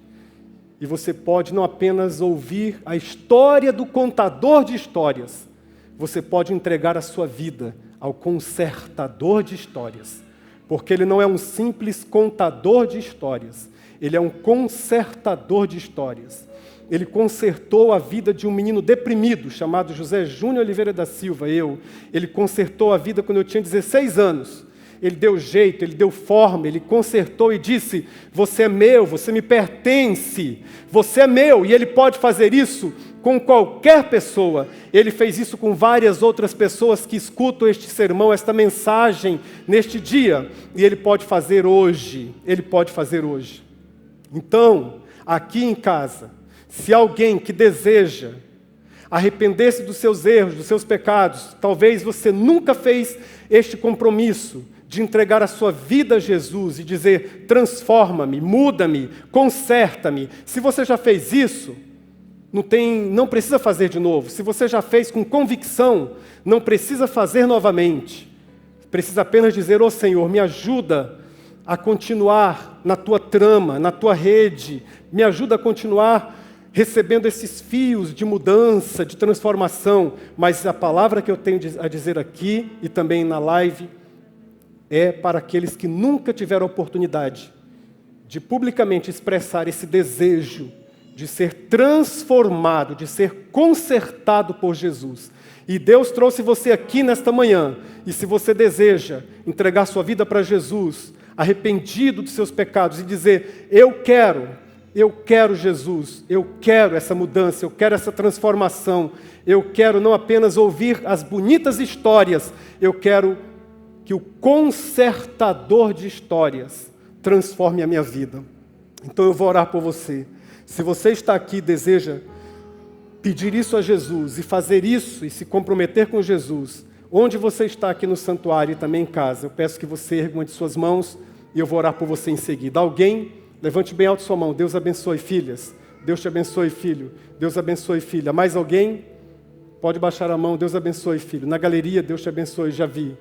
E você pode não apenas ouvir a história do contador de histórias, você pode entregar a sua vida ao consertador de histórias. Porque ele não é um simples contador de histórias, ele é um consertador de histórias. Ele consertou a vida de um menino deprimido, chamado José Júnior Oliveira da Silva, Ele consertou a vida quando eu tinha 16 anos. Ele deu jeito, ele deu forma, ele consertou e disse, você é meu, você me pertence, você é meu. E ele pode fazer isso com qualquer pessoa. Ele fez isso com várias outras pessoas que escutam este sermão, esta mensagem, neste dia. E ele pode fazer hoje, Então, aqui em casa, se alguém que deseja arrepender-se dos seus erros, dos seus pecados, talvez você nunca fez este compromisso de entregar a sua vida a Jesus e dizer, transforma-me, muda-me, conserta-me. Se você já fez isso, não precisa fazer de novo. Se você já fez com convicção, não precisa fazer novamente. Precisa apenas dizer, ô Senhor, me ajuda a continuar na tua trama, na tua rede, me ajuda a continuar recebendo esses fios de mudança, de transformação, mas a palavra que eu tenho a dizer aqui e também na live é para aqueles que nunca tiveram a oportunidade de publicamente expressar esse desejo de ser transformado, de ser consertado por Jesus. E Deus trouxe você aqui nesta manhã, e se você deseja entregar sua vida para Jesus, arrependido dos seus pecados e dizer, eu quero Jesus, eu quero essa mudança, eu quero essa transformação, eu quero não apenas ouvir as bonitas histórias, eu quero que o consertador de histórias transforme a minha vida. Então eu vou orar por você. Se você está aqui e deseja pedir isso a Jesus e fazer isso e se comprometer com Jesus, onde você está aqui no santuário e também em casa, eu peço que você erga uma de suas mãos e eu vou orar por você em seguida. Alguém? Levante bem alto sua mão. Deus abençoe, filhas. Deus te abençoe, filho. Deus abençoe, filha. Mais alguém? Pode baixar a mão. Deus abençoe, filho. Na galeria, Deus te abençoe. Já vi.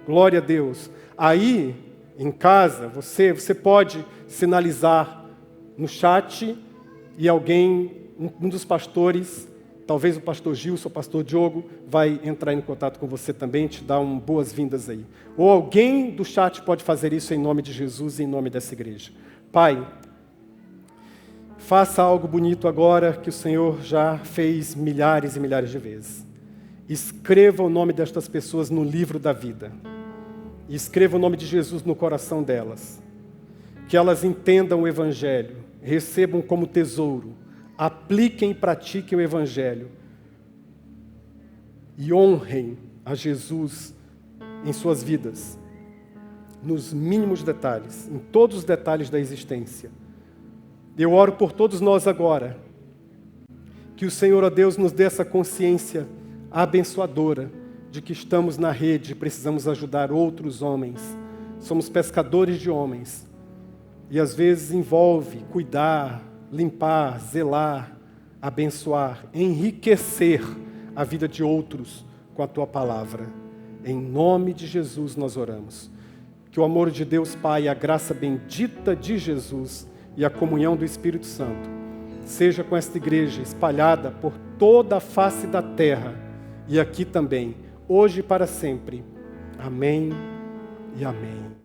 Glória a Deus. Aí, em casa, você pode sinalizar no chat e alguém, um dos pastores, talvez o pastor Gilson, o pastor Diogo, vai entrar em contato com você também, te dar boas-vindas aí. Ou alguém do chat pode fazer isso em nome de Jesus e em nome dessa igreja. Pai, faça algo bonito agora que o Senhor já fez milhares e milhares de vezes. Escreva o nome destas pessoas no livro da vida. E escreva o nome de Jesus no coração delas. Que elas entendam o Evangelho, recebam como tesouro, apliquem e pratiquem o Evangelho e honrem a Jesus em suas vidas. Nos mínimos detalhes, em todos os detalhes da existência. Eu oro por todos nós agora, que o Senhor, ó Deus, nos dê essa consciência abençoadora de que estamos na rede e precisamos ajudar outros homens. Somos pescadores de homens. E às vezes envolve cuidar, limpar, zelar, abençoar, enriquecer a vida de outros com a Tua palavra. Em nome de Jesus nós oramos. Que o amor de Deus Pai, a graça bendita de Jesus e a comunhão do Espírito Santo seja com esta igreja espalhada por toda a face da terra e aqui também, hoje e para sempre. Amém e amém.